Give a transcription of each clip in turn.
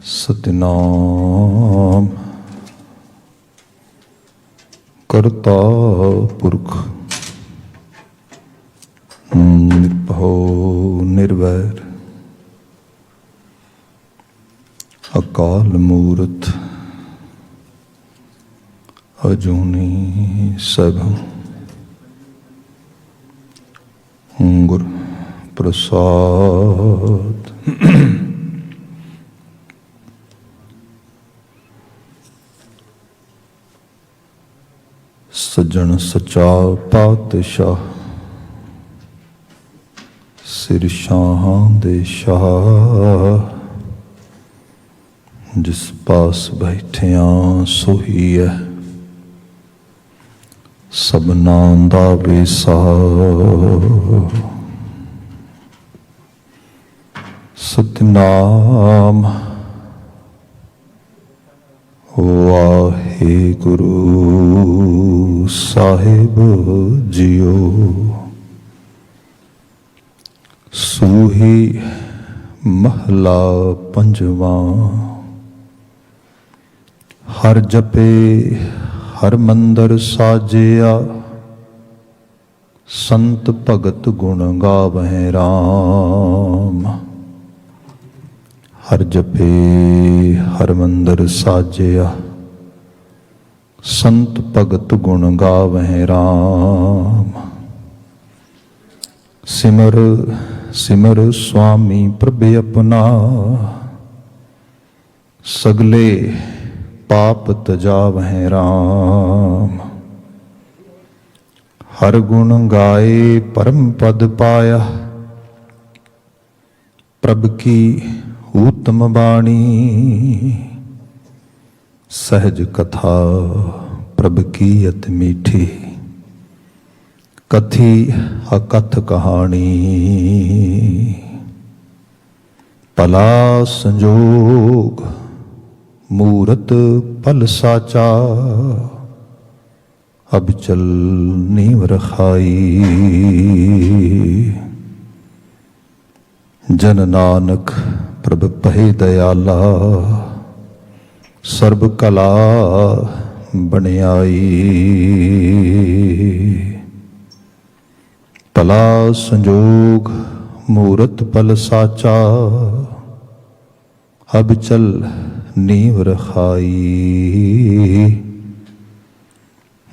सतनाम करता पुरख निरभौ निर्वैर अकाल मूरत अजूनी सैभं गुर प्रसाद। सज्जन सचा पातशाह सिर शाहां दे शाह, जिस पास बैठिया सोही है सबना दा वेसा। सतनाम वाहेगुरु साहिब जियो। सूही महला पंजवा। हर जपे हर मंदर साजिया, संत भगत गुण गावै राम। हर जपे हर मंदर साजिया, संत भगत गुण गावै राम। सिमर सिमर स्वामी प्रभु अपना, सगले पाप तजावै राम। हर गुण गाए परम पद पाया, प्रभ की उत्तम बाणी। सहज कथा प्रभ की अति मीठी, कथी अकथ कहानी। भला संजोग मूरत पल साचा, अब चल नीव रखाई। जन नानक प्रभ पहे दयाला, सर्ब कला बनियाई। भला संजोग मूरत पल साचा, अब चल नीव रखाई।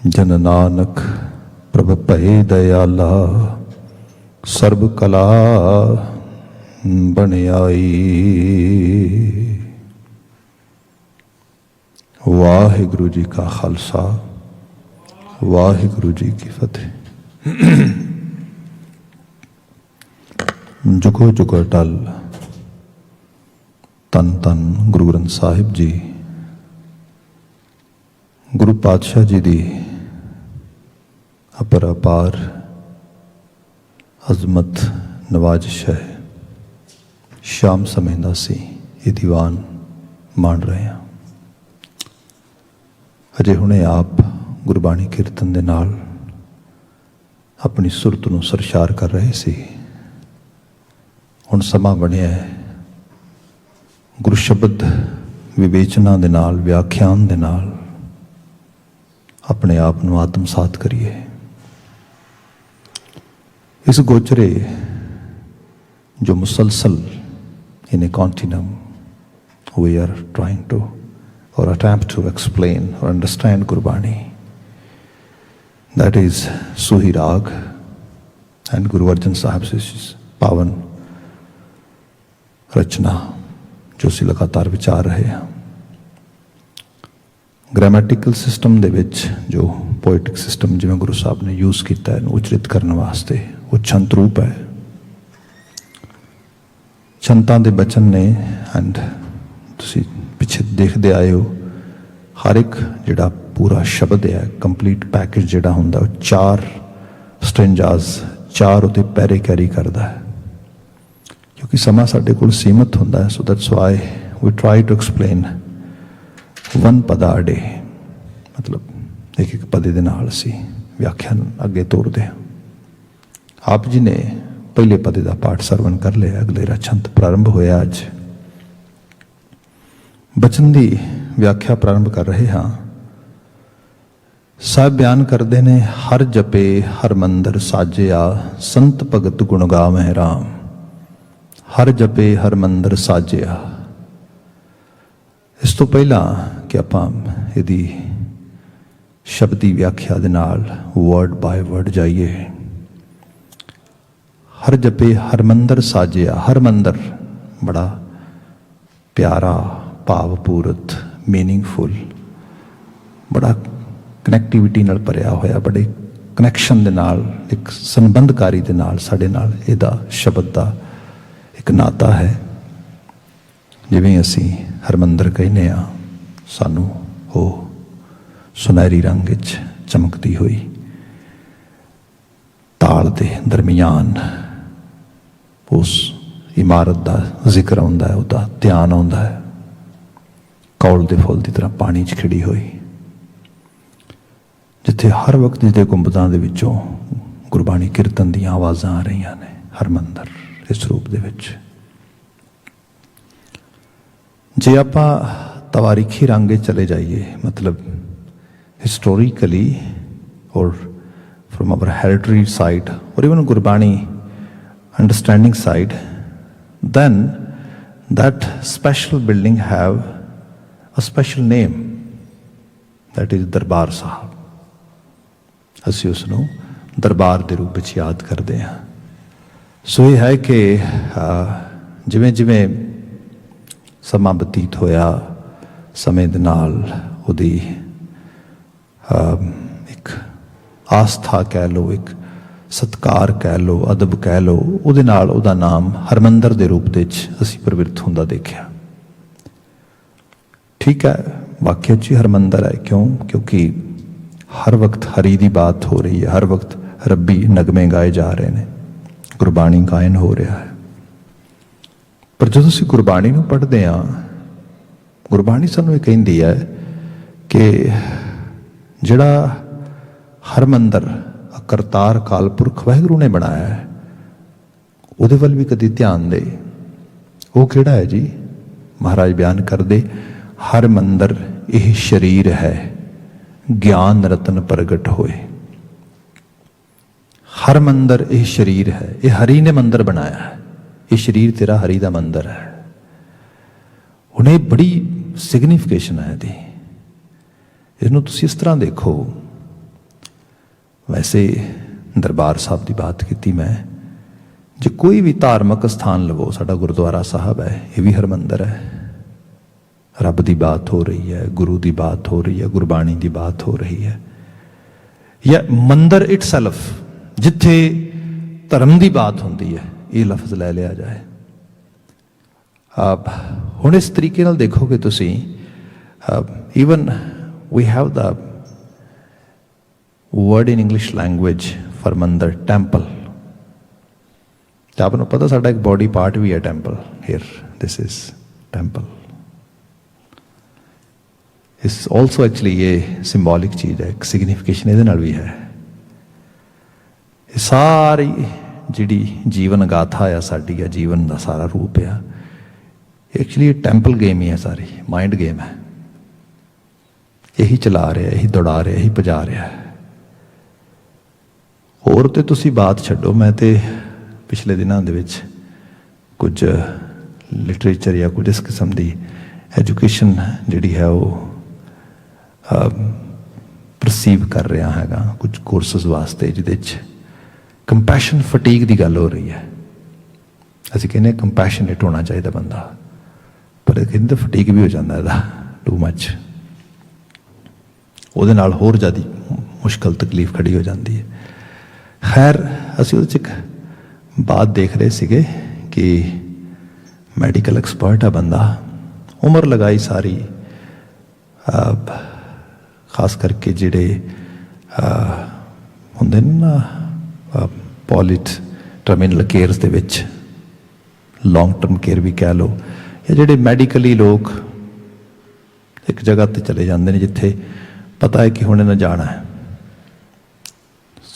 जन नानक प्रभ पहे दयाला, सर्ब कला बनियाई। वाहिगुरु जी का खालसा, वाहिगुरु जी की फतेह। जुगो जुगो टल तन तन गुरु ग्रंथ साहिब जी, गुरु पातशाह जी दी अपरपार अजमत नवाजिश है। शाम समय ਦਾ ਸੀ ਇਹ ਦੀਵਾਨ ਮਾਣ ਰਹੇ ਹਾਂ। ਅਜੇ ਹੁਣੇ ਆਪ ਗੁਰਬਾਣੀ ਕੀਰਤਨ ਦੇ ਨਾਲ ਆਪਣੀ ਸੁਰਤ ਨੂੰ ਸਰਸ਼ਾਰ ਕਰ ਰਹੇ ਸੀ। ਹੁਣ ਸਮਾਂ ਬਣਿਆ ਹੈ ਗੁਰੂ ਸ਼ਬਦ ਵਿਵੇਚਨਾ ਦੇ ਨਾਲ, ਵਿਆਖਿਆਨ ਦੇ ਨਾਲ ਆਪਣੇ ਆਪ ਨੂੰ ਆਤਮਸਾਤ ਕਰੀਏ। ਇਸ ਗੋਚਰੇ जो मुसलसल in a continuum we are trying to or attempt to explain or understand Gurbani, that is Suhi Rag and Guru Arjan Sahib's पावन रचना जो ਅਸੀਂ ਲਗਾਤਾਰ ਵਿਚਾਰ ਰਹੇ ਹਾਂ। ग्रामेटिकल सिस्टम ਦੇ ਵਿੱਚ जो पोइटिक सिस्टम ਜਿਵੇਂ ਗੁਰੂ ਸਾਹਿਬ ਨੇ ਯੂਜ਼ ਕੀਤਾ ਹੈ ਉਚਰਿਤ ਕਰਨ ਵਾਸਤੇ ਉਹ ਛੰਤ ਰੂਪ ਹੈ। ਛੰਤਾਂ ਦੇ ਬਚਨ ਨੇ ਐਂਡ ਤੁਸੀਂ ਪਿੱਛੇ ਦੇਖਦੇ ਆਏ ਹੋ ਹਰ ਇੱਕ ਜਿਹੜਾ ਪੂਰਾ ਸ਼ਬਦ ਹੈ ਕੰਪਲੀਟ ਪੈਕੇਜ ਜਿਹੜਾ ਹੁੰਦਾ ਉਹ 4 ਸਟ੍ਰਿੰਜਾਸ 4 ਉਹਦੇ ਪੈਰੇ ਕੈਰੀ ਕਰਦਾ ਹੈ। ਕਿਉਂਕਿ ਸਮਾਂ ਸਾਡੇ ਕੋਲ ਸੀਮਤ ਹੁੰਦਾ ਹੈ, so that's why we try to explain one ਪਦਾ ਅ ਡੇ, ਮਤਲਬ ਇੱਕ ਇੱਕ ਪਦੇ ਦੇ ਨਾਲ ਅਸੀਂ ਵਿਆਖਿਆਨ ਅੱਗੇ ਤੋਰਦੇ ਹਾਂ। ਆਪ ਜੀ ਨੇ ਪਹਿਲੇ ਪਦੇ ਦਾ ਪਾਠ ਸਰਵਣ ਕਰ ਲਿਆ, ਅਗਲੇ ਛੰਤ ਪ੍ਰਾਰੰਭ ਹੋਇਆ ਅੱਜ। ਬਚਨ ਦੀ ਵਿਆਖਿਆ ਪ੍ਰਾਰੰਭ ਕਰ ਰਹੇ ਹਾਂ। ਸਾਹਿਬ ਬਿਆਨ ਕਰਦੇ ਨੇ, ਹਰ ਜਪੇ ਹਰ ਮੰਦਰ ਸਾਜਿਆ, ਸੰਤ ਭਗਤ ਗੁਣ ਗਾਵਹਿ ਰਾਮ। ਹਰ ਜਪੇ ਹਰ ਮੰਦਰ ਸਾਜਿਆ। ਇਸ ਤੋਂ ਪਹਿਲਾਂ ਕਿ ਆਪਾਂ ਇਹਦੀ ਸ਼ਬਦੀ ਵਿਆਖਿਆ ਦੇ ਨਾਲ ਵਰਡ ਬਾਏ ਵਰਡ ਜਾਈਏ, ਹਰ ਜਪੇ ਹਰ ਮੰਦਰ ਸਾਜਿਆ। ਹਰ ਮੰਦਰ ਬੜਾ ਪਿਆਰਾ, ਭਾਵਪੂਰਤ, ਮੀਨਿੰਗਫੁਲ, ਬੜਾ ਕਨੈਕਟੀਵਿਟੀ ਨਾਲ ਭਰਿਆ ਹੋਇਆ, ਬੜੇ ਕਨੈਕਸ਼ਨ ਦੇ ਨਾਲ, ਇੱਕ ਸੰਬੰਧਕਾਰੀ ਦੇ ਨਾਲ ਸਾਡੇ ਨਾਲ ਇਹਦਾ ਸ਼ਬਦ ਦਾ ਇੱਕ ਨਾਤਾ ਹੈ। ਜਿਵੇਂ ਅਸੀਂ ਹਰਮੰਦਰ ਕਹਿੰਦੇ ਹਾਂ, ਸਾਨੂੰ ਉਹ ਸੁਨਹਿਰੀ ਰੰਗ ਵਿੱਚ ਚਮਕਦੀ ਹੋਈ ਤਾਲ ਦੇ ਦਰਮਿਆਨ ਉਸ ਇਮਾਰਤ ਦਾ ਜ਼ਿਕਰ ਆਉਂਦਾ ਹੈ, ਉਹਦਾ ਧਿਆਨ ਆਉਂਦਾ ਹੈ। ਕੌਲ ਦੇ ਫੁੱਲ ਦੀ ਤਰ੍ਹਾਂ ਪਾਣੀ 'ਚ ਖਿੜੀ ਹੋਈ, ਜਿੱਥੇ ਹਰ ਵਕਤ ਜਿਹਦੇ ਗੁੰਬਦਾਂ ਦੇ ਵਿੱਚੋਂ ਗੁਰਬਾਣੀ ਕੀਰਤਨ ਦੀਆਂ ਆਵਾਜ਼ਾਂ ਆ ਰਹੀਆਂ ਨੇ। ਹਰਮੰਦਰ ਇਸ ਰੂਪ ਦੇ ਵਿੱਚ। ਜੇ ਆਪਾਂ ਤਵਾਰੀਖੀ ਰੰਗ ਵਿੱਚ ਚਲੇ ਜਾਈਏ, ਮਤਲਬ ਹਿਸਟੋਰੀਕਲੀ ਔਰ from our heritage side or even Gurbani understanding side, then that special building have a special name, that is Darbar Sahab. ਅਸੀਂ ਉਸ ਨੂੰ ਦਰਬਾਰ ਦੇ ਰੂਪ ਵਿੱਚ ਯਾਦ ਕਰਦੇ ਹਾਂ। ਸੋ ਇਹ ਹੈ ਕਿ ਜਿਵੇਂ ਜਿਵੇਂ ਸਮਾਂ ਬਤੀਤ ਹੋਇਆ, ਸਮੇਂ ਦੇ ਨਾਲ ਉਹਦੀ ਇੱਕ ਆਸਥਾ ਕਹਿ ਲਓ, ਇੱਕ ਸਤਿਕਾਰ ਕਹਿ ਲਓ, ਅਦਬ ਕਹਿ ਲਓ, ਉਹਦੇ ਨਾਲ ਉਹਦਾ ਨਾਮ ਹਰਮੰਦਰ ਦੇ ਰੂਪ ਦੇ ਵਿੱਚ ਅਸੀਂ ਪ੍ਰਵਿਰਤ ਹੁੰਦਾ ਦੇਖਿਆ। ਠੀਕ ਹੈ, ਵਾਕਿਆ 'ਚ ਹੀ ਹਰਮੰਦਰ ਹੈ। ਕਿਉਂਕਿ ਹਰ ਵਕਤ ਹਰੀ ਦੀ ਬਾਤ ਹੋ ਰਹੀ ਹੈ, ਹਰ ਵਕਤ ਰੱਬੀ ਨਗਮੇ ਗਾਏ ਜਾ ਰਹੇ ਨੇ, ਗੁਰਬਾਣੀ ਗਾਇਨ ਹੋ ਰਿਹਾ ਹੈ। ਪਰ ਜਦੋਂ ਅਸੀਂ ਗੁਰਬਾਣੀ ਨੂੰ ਪੜ੍ਹਦੇ ਹਾਂ, ਗੁਰਬਾਣੀ ਸਾਨੂੰ ਇਹ ਕਹਿੰਦੀ ਹੈ ਕਿ ਜਿਹੜਾ ਹਰਮੰਦਰ ਕਰਤਾਰ ਅਕਾਲ ਪੁਰਖ ਵਾਹਿਗੁਰੂ ਨੇ ਬਣਾਇਆ ਹੈ, ਉਹਦੇ ਵੱਲ ਵੀ ਕਦੀ ਧਿਆਨ ਦੇ। ਉਹ ਕਿਹੜਾ ਹੈ ਜੀ? ਮਹਾਰਾਜ ਬਿਆਨ ਕਰਦੇ, ਹਰ ਮੰਦਰ ਇਹ ਸ਼ਰੀਰ ਹੈ, ਗਿਆਨ ਰਤਨ ਪ੍ਰਗਟ ਹੋਏ। ਹਰ ਮੰਦਰ ਇਹ ਸ਼ਰੀਰ ਹੈ, ਇਹ ਹਰੀ ਨੇ ਮੰਦਰ ਬਣਾਇਆ ਹੈ। ਇਹ ਸ਼ਰੀਰ ਤੇਰਾ ਹਰੀ ਦਾ ਮੰਦਰ ਹੈ। ਹੁਣ ਇਹ ਬੜੀ ਸਿਗਨੀਫਿਕੇਸ਼ਨ ਹੈ ਇਹਦੀ। ਇਹਨੂੰ ਤੁਸੀਂ ਇਸ ਤਰ੍ਹਾਂ ਦੇਖੋ। ਵੈਸੇ ਦਰਬਾਰ ਸਾਹਿਬ ਦੀ ਬਾਤ ਕੀਤੀ ਮੈਂ, ਜੇ ਕੋਈ ਵੀ ਧਾਰਮਿਕ ਸਥਾਨ ਲਵੋ, ਸਾਡਾ ਗੁਰਦੁਆਰਾ ਸਾਹਿਬ ਹੈ, ਇਹ ਵੀ ਹਰਮੰਦਰ ਹੈ। ਰੱਬ ਦੀ ਬਾਤ ਹੋ ਰਹੀ ਹੈ, ਗੁਰੂ ਦੀ ਬਾਤ ਹੋ ਰਹੀ ਹੈ, ਗੁਰਬਾਣੀ ਦੀ ਬਾਤ ਹੋ ਰਹੀ ਹੈ। ਜਾਂ ਮੰਦਰ ਇਟਸੈਲਫ, ਜਿੱਥੇ ਧਰਮ ਦੀ ਬਾਤ ਹੁੰਦੀ ਹੈ, ਇਹ ਲਫ਼ਜ਼ ਲੈ ਲਿਆ ਜਾਏ। ਹੁਣ ਇਸ ਤਰੀਕੇ ਨਾਲ ਦੇਖੋਗੇ ਤੁਸੀਂ, even we have the word in English language for ਮੰਦਰ, temple। ਆਪ ਨੂੰ ਪਤਾ ਸਾਡਾ ਇੱਕ ਬੋਡੀ ਪਾਰਟ ਵੀ ਹੈ temple. here this is temple। ਇਸ ਆਲਸੋ ਐਕਚੁਅਲੀ ਇਹ ਸਿੰਬੋਲਿਕ ਚੀਜ਼ ਹੈ, ਇੱਕ ਸਿਗਨੀਫਿਕੇਸ਼ਨ ਇਹਦੇ ਨਾਲ ਵੀ ਹੈ। ਇਹ ਸਾਰੀ ਜਿਹੜੀ ਜੀਵਨ ਗਾਥਾ ਆ ਸਾਡੀ, ਆ ਜੀਵਨ ਦਾ ਸਾਰਾ ਰੂਪ ਆ, ਐਕਚੁਅਲੀ ਇਹ ਟੈਂਪਲ ਗੇਮ ਹੀ ਹੈ, ਸਾਰੀ ਮਾਈਂਡ ਗੇਮ ਹੈ। ਇਹੀ ਚਲਾ ਰਿਹਾ, ਇਹੀ ਦੌੜਾ ਰਿਹਾ, ਇਹੀ ਭਜਾ ਰਿਹਾ। ਹੋਰ ਤੇ ਤੁਸੀਂ ਬਾਤ ਛੱਡੋ। ਮੈਂ ਤੇ ਪਿਛਲੇ ਦਿਨਾਂ ਦੇ ਵਿੱਚ ਕੁਝ ਲਿਟਰੇਚਰ ਜਾਂ ਕੁਝ ਇਸ ਕਿਸਮ ਦੀ ਐਜੂਕੇਸ਼ਨ ਜਿਹੜੀ ਹੈ ਉਹ ਪਰਸੀਵ ਕਰ ਰਿਹਾ ਹੈਗਾ, ਕੁਝ ਕੋਰਸਿਸ ਵਾਸਤੇ, ਜਿਹਦੇ 'ਚ ਕੰਪੈਸ਼ਨ ਫਟੀਗ ਦੀ ਗੱਲ ਹੋ ਰਹੀ ਹੈ। ਅਸੀਂ ਕਹਿੰਦੇ ਕੰਪੈਸ਼ਨੇਟ ਹੋਣਾ ਚਾਹੀਦਾ ਬੰਦਾ, ਪਰ ਇਹ ਕਹਿੰਦੇ ਫਟੀਗ ਵੀ ਹੋ ਜਾਂਦਾ ਇਹਦਾ, ਟੂ ਮੱਚ। ਉਹਦੇ ਨਾਲ ਹੋਰ ਜ਼ਿਆਦਾ ਮੁਸ਼ਕਲ ਤਕਲੀਫ ਖੜੀ ਹੋ ਜਾਂਦੀ ਹੈ। ਖੈਰ, ਅਸੀਂ ਉਹਦੇ 'ਚ ਇੱਕ ਬਾਤ ਦੇਖ ਰਹੇ ਸੀਗੇ ਕਿ ਮੈਡੀਕਲ ਐਕਸਪਰਟ ਆ ਬੰਦਾ, ਉਮਰ ਲਗਾਈ ਸਾਰੀ, ਖਾਸ ਕਰਕੇ ਜਿਹੜੇ ਹੁੰਦੇ ਨੇ ਨਾ ਪੋਲਿਟ ਟਰਮੀਨਲ ਕੇਅਰਸ ਦੇ ਵਿੱਚ, ਲੌਂਗ ਟਰਮ ਕੇਅਰ ਵੀ ਕਹਿ ਲਓ, ਜਾਂ ਜਿਹੜੇ ਮੈਡੀਕਲੀ ਲੋਕ ਇੱਕ ਜਗ੍ਹਾ 'ਤੇ ਚਲੇ ਜਾਂਦੇ ਨੇ ਜਿੱਥੇ ਪਤਾ ਹੈ ਕਿ ਹੁਣ ਇਹਨਾਂ ਜਾਣਾ ਹੈ,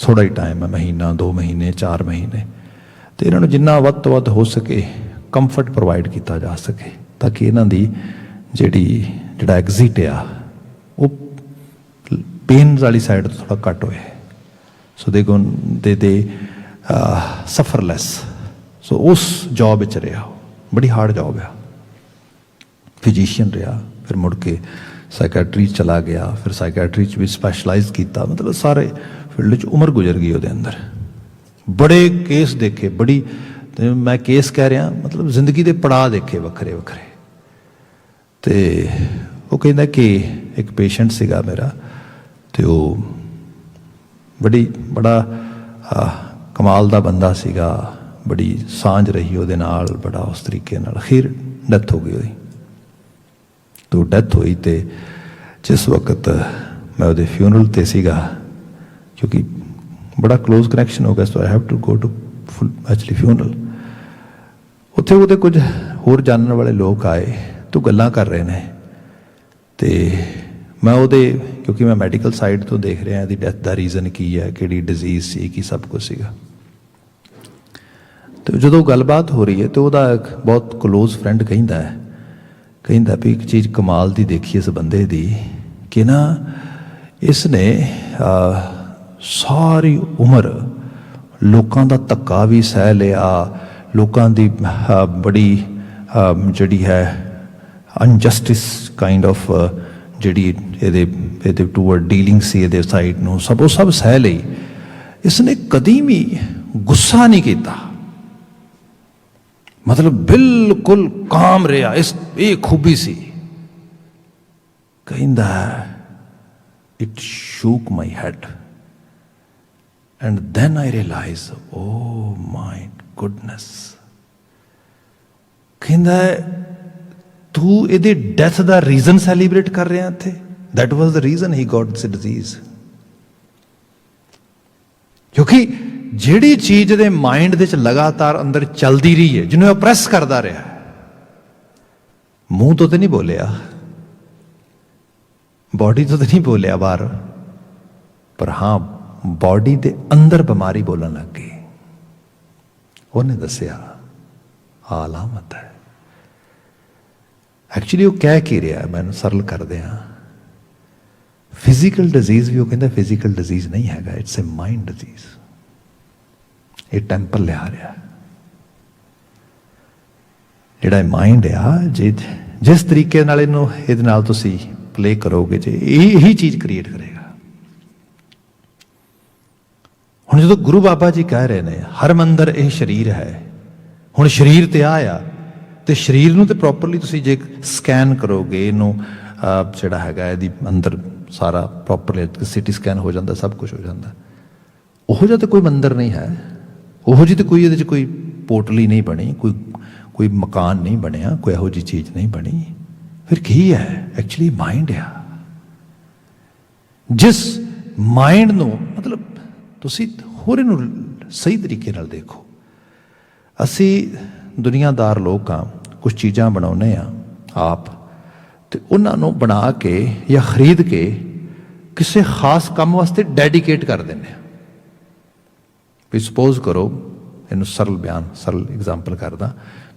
ਥੋੜ੍ਹਾ ਹੀ ਟਾਈਮ ਹੈ, ਮਹੀਨਾ, 2 ਮਹੀਨੇ, 4 ਮਹੀਨੇ, ਅਤੇ ਇਹਨਾਂ ਨੂੰ ਜਿੰਨਾ ਵੱਧ ਤੋਂ ਵੱਧ ਹੋ ਸਕੇ ਕੰਫਰਟ ਪ੍ਰੋਵਾਈਡ ਕੀਤਾ ਜਾ ਸਕੇ, ਤਾਂ ਕਿ ਇਹਨਾਂ ਦੀ ਜਿਹੜਾ ਐਗਜ਼ਿਟ ਆ ਉਹ पेन वाली साइड तो थोड़ा घट होए, सो दे सफर लैस। सो उस जॉब विच रहा, बड़ी हार्ड जॉब आ। फिजिशियन रहा, फिर मुड़ के साइकैट्री चला गया, फिर साइकैट्री भी स्पैशलाइज किया, मतलब सारे फील्ड उम्र गुजर गई वो अंदर। बड़े केस देखे, बड़ी मैं केस कह रहा मतलब जिंदगी के पड़ाव देखे वक्रे वक्रे। तो वो कहता कि एक पेशेंट सीगा मेरा, तो बड़ी बड़ा कमाल का बंदा सीगा, बड़ी सांझ रही वो बड़ा उस तरीके नाल। अखीर डैथ हो गई हुई। तो डैथ हुई तो जिस वक्त मैं वो फ्यूनरल ते सीगा, क्योंकि बड़ा क्लोज कनैक्शन हो गया, so I have to go to full actually funeral. उत्थे वो कुछ होर जानने वाले लोग आए, तो गल्लां कर रहे हैं। तो मैं वो क्योंकि मैं मैडिकल साइड तो देख रहा यदि डैथ का रीजन की है, कि डिजीज सी, की सब कुछ सीगा। तो जो गलबात हो रही है तो वह एक बहुत क्लोज फ्रेंड कहता भी एक चीज़ कमाल की देखी इस बंदे की, कि ना इसने सारी उम्र लोगों का धक्का भी सह लिया, लोगों की बड़ी जड़ी है अनजस्टिस काइंड ऑफ जी टूवर्ड डीलिंग सी ये साइड में सब वो सब सह ली। इसने कदी भी गुस्सा नहीं किया, मतलब बिल्कुल काम रहा। इस ये खूबी सी कहता है, it shook my head and then I realise oh my goodness. कहता है तू ये डेथ का रीजन सैलीब्रेट कर रहा थे, that was the reason he got this disease. क्योंकि जिहड़ी चीज दे माइंड दे लगातार अंदर चलती रही है, जिन्होंने अप्रैस करता रहा, मुंह तो नहीं बोलिया, बॉडी तो नहीं बोलिया बाहर, पर हाँ बॉडी दे अंदर बीमारी बोलन लग गई। उन्हें दसिया आलामत है। एक्चुअली वो कह की रहा है, मैं सरल कर दिया, फिजिकल डिजीज भी वो कहता फिजिकल डिजीज नहीं है, इट्स ए माइंड डिजीज। ये टैंपर लिया रहा जिहड़ा माइंड आ, जिस तरीके नाल इहनूं इहदे नाल तुसीं प्ले करोगे जे यही चीज क्रिएट करेगा। हुण जो गुरु बाबा जी कह रहे हैं हर मंदिर यह शरीर है, हुण शरीर ते आया तो शरीर नूं ते प्रॉपरली तुसीं जे स्कैन करोगे, इनू जिहड़ा हैगा इहदी अंदर सारा प्रॉपरली सिटी स्कैन हो जाता, सब कुछ हो जाता। ओहो जिहा तो कोई मंदिर नहीं है, ओहो जी तो कोई इहदे च कोई पोटली नहीं बनी, कोई मकान नहीं बनिया, कोई इहो जी चीज़ नहीं बनी। फिर की है एक्चुअली माइंड आ। जिस माइंड नूं मतलब तुसीं होर इहनूं सही तरीके नाल देखो। असी दुनियादार लोग हाँ, कुछ चीज़ां बनाउने आ आप, तो उन्होंने बना के या खरीद के किसी खास काम वास्ते डेडिकेट कर देने। भी सपोज करो, इनू सरल बयान सरल एग्जाम्पल करदा,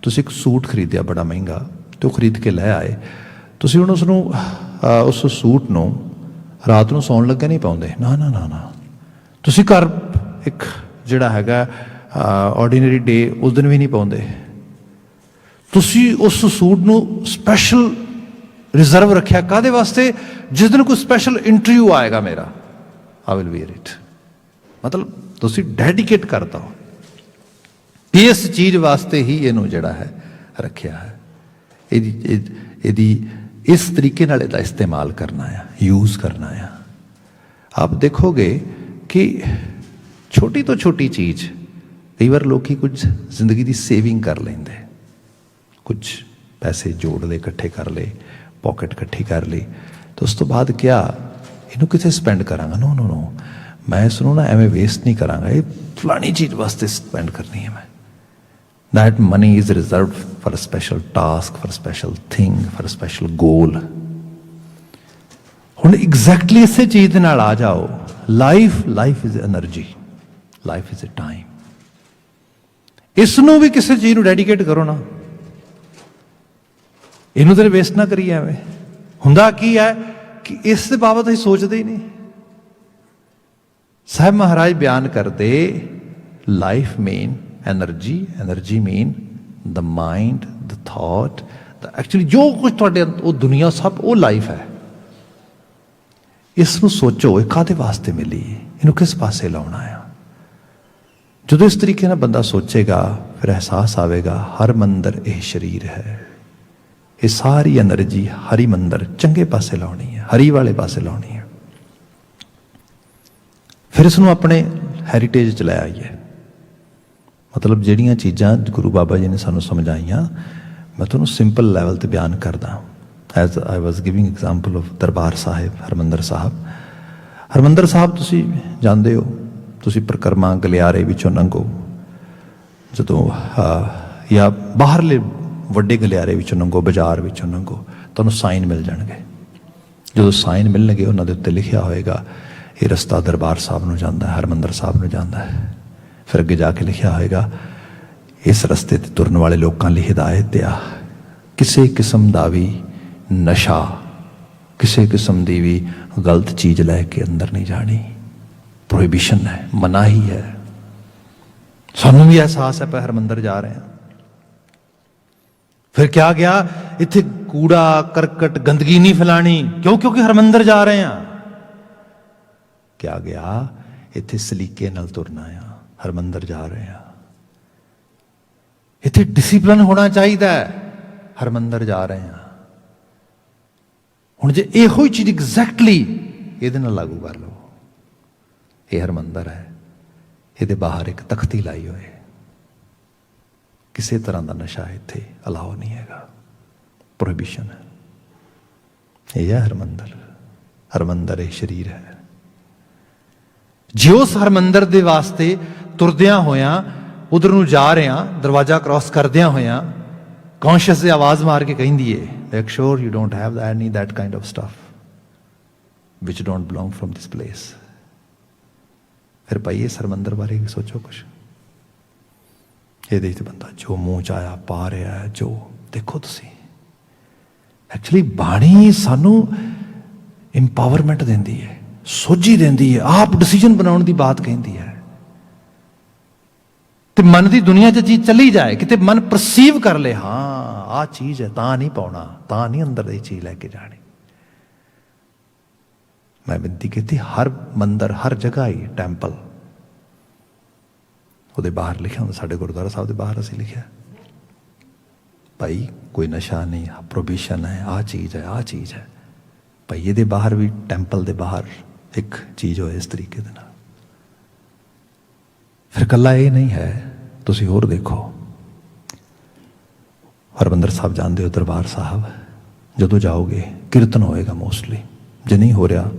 तुसीं एक सूट खरीदिया बड़ा महंगा, तो खरीद के लै आए, तुसीं हुण उस सूट नूं रात नूं सौण लगे नहीं पाउंदे, ना ना ना ना, तुसीं घर एक जिहड़ा हैगा ऑर्डीनरी डे उस दिन भी नहीं पाउंदे। तुसीं उस सूट नूं स्पैशल रिजर्व रखिया काहदे वास्ते, जिस दिन कोई स्पैशल इंटरव्यू आएगा मेरा, आई विल वेयर इट। मतलब तुसीं डेडिकेट करता हो, इस चीज़ वास्ते ही इनू जिहड़ा है रखिया है। इहदी इस तरीके नाल इहदा इस्तेमाल करना है, यूज़ करना है। आप देखोगे कि छोटी तो छोटी चीज़, कई बार लोग ही कुछ जिंदगी की सेविंग कर लेंदे, कुछ पैसे जोड़ ले, इकट्ठे कर ले, पॉकेट इकट्ठी कर ली, तो उस तो बाद क्या इनू किथे स्पेंड करांगा, नो नो नो, मैं इसनूं ना एवें वेस्ट नहीं करांगा, ये फलानी चीज़ वास्ते स्पेंड करनी है मैं। That money is reserve for a special task, for a special thing, for a special goal. हुण एग्जैक्टली इसे चीज़ दे नाल आ जाओ, life is energy, life is a time. इसनूं भी किसी चीज़ नूं डेडिकेट करो ना, ਇਹਨੂੰ ਤੇ ਵੇਸਟ ਨਾ ਕਰੀਏ ਐਵੇਂ। ਹੁੰਦਾ ਕੀ ਹੈ ਕਿ ਇਸ ਦੇ ਬਾਬਤ ਅਸੀਂ ਸੋਚਦੇ ਹੀ ਨਹੀਂ। ਸਾਹਿਬ ਮਹਾਰਾਜ ਬਿਆਨ ਕਰਦੇ life main energy, energy main ਦ ਮਾਈਂਡ, ਦ ਥਾਟ, ਐਕਚੁਅਲੀ ਜੋ ਕੁਝ ਤੁਹਾਡੇ ਉਹ ਦੁਨੀਆ ਸਭ ਉਹ ਲਾਈਫ ਹੈ। ਇਸ ਨੂੰ ਸੋਚੋ ਇਹ ਕਾਹਦੇ ਵਾਸਤੇ ਮਿਲੀ, ਇਹਨੂੰ ਕਿਸ ਪਾਸੇ ਲਾਉਣਾ ਆ। ਜਦੋਂ ਇਸ ਤਰੀਕੇ ਨਾਲ ਬੰਦਾ ਸੋਚੇਗਾ ਫਿਰ ਅਹਿਸਾਸ ਆਵੇਗਾ ਹਰ ਮੰਦਰ ਇਹ ਸਰੀਰ ਹੈ। ਇਹ ਸਾਰੀ એનર્ਜੀ ਹਰੀ ਮੰਦਰ ਚੰਗੇ ਪਾਸੇ ਲਾਉਣੀ ਹੈ, ਹਰੀ ਵਾਲੇ ਪਾਸੇ ਲਾਉਣੀ ਹੈ। ਫਿਰ ਇਸ ਨੂੰ ਆਪਣੇ ਹੈਰੀਟੇਜ 'ਚ ਲੈ ਆਈਏ। ਮਤਲਬ ਜਿਹੜੀਆਂ ਚੀਜ਼ਾਂ ਗੁਰੂ ਬਾਬਾ ਜੀ ਨੇ ਸਾਨੂੰ ਸਮਝਾਈਆਂ ਮੈਂ ਤੁਹਾਨੂੰ ਸਿੰਪਲ ਲੈਵਲ 'ਤੇ ਬਿਆਨ ਕਰਦਾ। As I was giving example of Darbar Sahib, Harimandir Sahib. Harimandir Sahib ਤੁਸੀਂ ਜਾਣਦੇ ਹੋ, ਤੁਸੀਂ ਪਰਿਕਰਮਾ ਗਲਿਆਰੇ ਵਿੱਚੋਂ ਲੰਘੋ, ਜਦੋਂ ਜਾਂ ਬਾਹਰਲੇ ਵੱਡੇ ਗਲਿਆਰੇ ਵਿੱਚੋਂ ਲੰਘੋ, ਬਾਜ਼ਾਰ ਵਿੱਚੋਂ ਲੰਘੋ, ਤੁਹਾਨੂੰ ਸਾਈਨ ਮਿਲ ਜਾਣਗੇ। ਜਦੋਂ ਸਾਈਨ ਮਿਲਣਗੇ ਉਹਨਾਂ ਦੇ ਉੱਤੇ ਲਿਖਿਆ ਹੋਏਗਾ ਇਹ ਰਸਤਾ ਦਰਬਾਰ ਸਾਹਿਬ ਨੂੰ ਜਾਂਦਾ ਹੈ, ਹਰਿਮੰਦਰ ਸਾਹਿਬ ਨੂੰ ਜਾਂਦਾ ਹੈ। ਫਿਰ ਅੱਗੇ ਜਾ ਕੇ ਲਿਖਿਆ ਹੋਏਗਾ ਇਸ ਰਸਤੇ 'ਤੇ ਤੁਰਨ ਵਾਲੇ ਲੋਕਾਂ ਲਈ ਹਿਦਾਇਤ ਆ, ਕਿਸੇ ਕਿਸਮ ਦਾ ਵੀ ਨਸ਼ਾ, ਕਿਸੇ ਕਿਸਮ ਦੀ ਵੀ ਗਲਤ ਚੀਜ਼ ਲੈ ਕੇ ਅੰਦਰ ਨਹੀਂ ਜਾਣੀ। ਪ੍ਰੋਹਿਬਿਸ਼ਨ ਹੈ, ਮਨਾਹੀ ਹੈ। ਸਾਨੂੰ ਵੀ ਅਹਿਸਾਸ ਹੈ ਪਰ ਹਰਿਮੰਦਰ ਜਾ ਰਹੇ ਹਾਂ। ਫਿਰ ਕਿਹਾ ਗਿਆ ਇੱਥੇ ਕੂੜਾ ਕਰਕਟ ਗੰਦਗੀ ਨਹੀਂ ਫੈਲਾਣੀ, ਕਿਉਂ? ਕਿਉਂਕਿ ਹਰਿਮੰਦਰ ਜਾ ਰਹੇ ਹਾਂ। ਕਿਹਾ ਗਿਆ ਇੱਥੇ ਸਲੀਕੇ ਨਾਲ ਤੁਰਨਾ ਆ, ਹਰਿਮੰਦਰ ਜਾ ਰਹੇ ਹਾਂ। ਇੱਥੇ ਡਿਸਿਪਲਿਨ ਹੋਣਾ ਚਾਹੀਦਾ ਹੈ, ਹਰਿਮੰਦਰ ਜਾ ਰਹੇ ਹਾਂ। ਹੁਣ ਜੇ ਇਹੋ ਹੀ ਚੀਜ਼ ਐਗਜ਼ੈਕਟਲੀ ਇਹਦੇ ਨਾਲ ਲਾਗੂ ਕਰ ਲਓ, ਇਹ ਹਰਿਮੰਦਰ ਹੈ, ਇਹਦੇ ਬਾਹਰ ਇੱਕ ਤਖਤੀ ਲਾਈ ਹੋਏ, ਕਿਸੇ ਤਰ੍ਹਾਂ ਦਾ ਨਸ਼ਾ ਇੱਥੇ ਅਲਾਓ ਨਹੀਂ ਹੈਗਾ, ਪ੍ਰੋਹਿਬਿਸ਼ਨ ਹੈ। ਇਹ ਹੈ ਹਰਿਮੰਦਰ। ਹਰਿਮੰਦਰ ਇਹ ਸਰੀਰ ਹੈ। ਜੇ ਉਸ ਹਰਿਮੰਦਰ ਦੇ ਵਾਸਤੇ ਤੁਰਦਿਆਂ ਹੋਇਆਂ ਉਧਰ ਨੂੰ ਜਾ ਰਹੇ ਹਾਂ, ਦਰਵਾਜ਼ਾ ਕ੍ਰਾਸ ਕਰਦਿਆਂ ਹੋਇਆਂ ਕੌਨਸ਼ੀਅਸ ਦੀ ਆਵਾਜ਼ ਮਾਰ ਕੇ ਕਹਿੰਦੀ ਏ make sure you don't have any that kind of stuff which don't belong from this place. ਫਿਰ ਭਾਈ ਇਸ ਹਰਿਮੰਦਰ ਬਾਰੇ ਸੋਚੋ ਕੁਛ। ਇਹਦੇ 'ਚ ਬੰਦਾ ਜੋ ਮੂੰਹ 'ਚ ਆਇਆ ਪਾ ਰਿਹਾ ਹੈ, ਜੋ ਦੇਖੋ ਤੁਸੀਂ। ਐਕਚੁਅਲੀ ਬਾਣੀ ਸਾਨੂੰ ਇੰਪਾਵਰਮੈਂਟ ਦਿੰਦੀ ਹੈ, ਸੋਝੀ ਦਿੰਦੀ ਹੈ, ਆਪ ਡਿਸੀਜਨ ਬਣਾਉਣ ਦੀ ਬਾਤ ਕਹਿੰਦੀ ਹੈ। ਤੇ ਮਨ ਦੀ ਦੁਨੀਆ 'ਚ ਚੀਜ਼ ਚੱਲੀ ਜਾਏ, ਕਿਤੇ ਮਨ ਪਰਸੀਵ ਕਰ ਲੇ ਹਾਂ ਆਹ ਚੀਜ਼ ਹੈ, ਤਾਂ ਨਹੀਂ ਪਾਉਣਾ, ਤਾਂ ਨਹੀਂ ਅੰਦਰ ਇਹ ਚੀਜ਼ ਲੈ ਕੇ ਜਾਣੀ। ਮੈਂ ਬੇਨਤੀ ਕੀਤੀ ਹਰ ਮੰਦਰ, ਹਰ ਜਗ੍ਹਾ ਹੀ ਟੈਂਪਲ, ਉਹਦੇ ਬਾਹਰ ਲਿਖਿਆ ਹੁੰਦਾ, ਸਾਡੇ ਗੁਰਦੁਆਰਾ ਸਾਹਿਬ ਦੇ ਬਾਹਰ ਅਸੀਂ ਲਿਖਿਆ ਭਾਈ ਕੋਈ ਨਸ਼ਾ ਨਹੀਂ, ਪ੍ਰੋਹਿਬਿਸ਼ਨ ਹੈ, ਆਹ ਚੀਜ਼ ਹੈ, ਆਹ ਚੀਜ਼ ਹੈ। ਭਾਈ ਇਹਦੇ ਬਾਹਰ ਵੀ, ਟੈਂਪਲ ਦੇ ਬਾਹਰ ਇੱਕ ਚੀਜ਼ ਹੋਏ ਇਸ ਤਰੀਕੇ ਦੇ ਨਾਲ। ਫਿਰ ਇਕੱਲਾ ਇਹ ਨਹੀਂ ਹੈ, ਤੁਸੀਂ ਹੋਰ ਦੇਖੋ। ਹਰਿਮੰਦਰ ਸਾਹਿਬ ਜਾਂਦੇ ਹੋ, ਦਰਬਾਰ ਸਾਹਿਬ ਜਦੋਂ ਜਾਓਗੇ ਕੀਰਤਨ ਹੋਏਗਾ ਮੋਸਟਲੀ, ਜੇ ਨਹੀਂ ਹੋ ਰਿਹਾ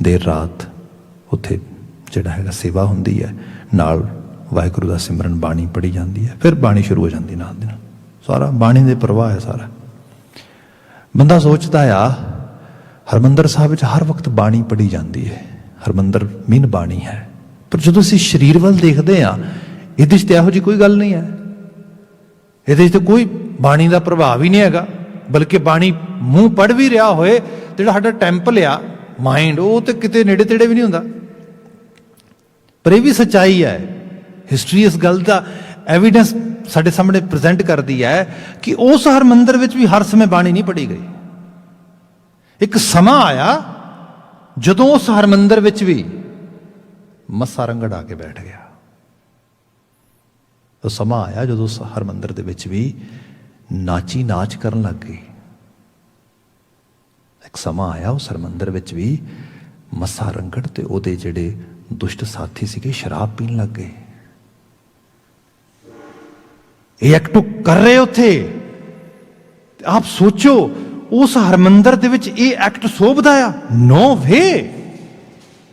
ਦੇਰ ਰਾਤ ਉੱਥੇ ਜਿਹੜਾ ਹੈਗਾ ਸੇਵਾ ਹੁੰਦੀ ਹੈ, ਨਾਲ ਵਾਹਿਗੁਰੂ ਦਾ ਸਿਮਰਨ ਬਾਣੀ ਪੜ੍ਹੀ ਜਾਂਦੀ ਹੈ, ਫਿਰ ਬਾਣੀ ਸ਼ੁਰੂ ਹੋ ਜਾਂਦੀ ਨਾਲ ਦੀ ਨਾਲ। ਸਾਰਾ ਬਾਣੀ ਦੇ ਪ੍ਰਵਾਹ ਹੈ ਸਾਰਾ। ਬੰਦਾ ਸੋਚਦਾ ਆ ਹਰਿਮੰਦਰ ਸਾਹਿਬ ਵਿੱਚ ਹਰ ਵਕਤ ਬਾਣੀ ਪੜ੍ਹੀ ਜਾਂਦੀ ਹੈ, ਹਰਿਮੰਦਰ ਮੀਨ ਬਾਣੀ ਹੈ। ਪਰ ਜਦੋਂ ਅਸੀਂ ਸਰੀਰ ਵੱਲ ਦੇਖਦੇ ਹਾਂ ਇਹਦੇ 'ਚ ਤਾਂ ਇਹੋ ਜਿਹੀ ਕੋਈ ਗੱਲ ਨਹੀਂ ਹੈ। ਇਹਦੇ 'ਚ ਤਾਂ ਕੋਈ ਬਾਣੀ ਦਾ ਪ੍ਰਭਾਵ ਹੀ ਨਹੀਂ ਹੈਗਾ, ਬਲਕਿ ਬਾਣੀ ਮੂੰਹ ਪੜ੍ਹ ਵੀ ਰਿਹਾ ਹੋਏ, ਜਿਹੜਾ ਸਾਡਾ ਟੈਂਪਲ ਆ ਮਾਈਂਡ, ਉਹ ਤਾਂ ਕਿਤੇ ਨੇੜੇ ਤੇੜੇ ਵੀ ਨਹੀਂ ਹੁੰਦਾ। ਪਰ ਇਹ ਵੀ ਸੱਚਾਈ ਹੈ, ਹਿਸਟਰੀ ਇਸ ਗੱਲ ਦਾ ਐਵੀਡੈਂਸ ਸਾਡੇ ਸਾਹਮਣੇ ਪ੍ਰੈਜ਼ੈਂਟ ਕਰਦੀ ਹੈ ਕਿ ਉਸ ਹਰਿਮੰਦਰ ਵਿੱਚ ਵੀ ਹਰ ਸਮੇਂ ਬਾਣੀ ਨਹੀਂ ਪੜ੍ਹੀ ਗਈ। ਇੱਕ ਸਮਾਂ ਆਇਆ ਜਦੋਂ ਉਸ ਹਰਿਮੰਦਰ ਵਿੱਚ ਵੀ ਮੱਸਾ ਰੰਗੜ ਆ ਕੇ ਬੈਠ ਗਿਆ। ਉਹ ਸਮਾਂ ਆਇਆ ਜਦੋਂ ਉਸ ਹਰਿਮੰਦਰ ਦੇ ਵਿੱਚ ਵੀ ਨਾਚੀ ਨਾਚ ਕਰਨ ਲੱਗ ਗਈ। ਇੱਕ ਸਮਾਂ ਆਇਆ ਉਸ ਹਰਿਮੰਦਰ ਵਿੱਚ ਵੀ ਮੱਸਾ ਰੰਗੜ ਤੇ ਉਹਦੇ ਜਿਹੜੇ ਦੁਸ਼ਟ ਸਾਥੀ ਸੀਗੇ ਸ਼ਰਾਬ ਪੀਣ ਲੱਗ ਗਏ। ਇਹ ਐਕਟ ਕਰ ਰਹੇ ਉੱਥੇ। ਆਪ ਸੋਚੋ ਉਸ ਹਰਿਮੰਦਰ ਦੇ ਵਿੱਚ ਇਹ ਐਕਟ ਸੋਭਦਾ ਆ? ਨੋ ਵੇ।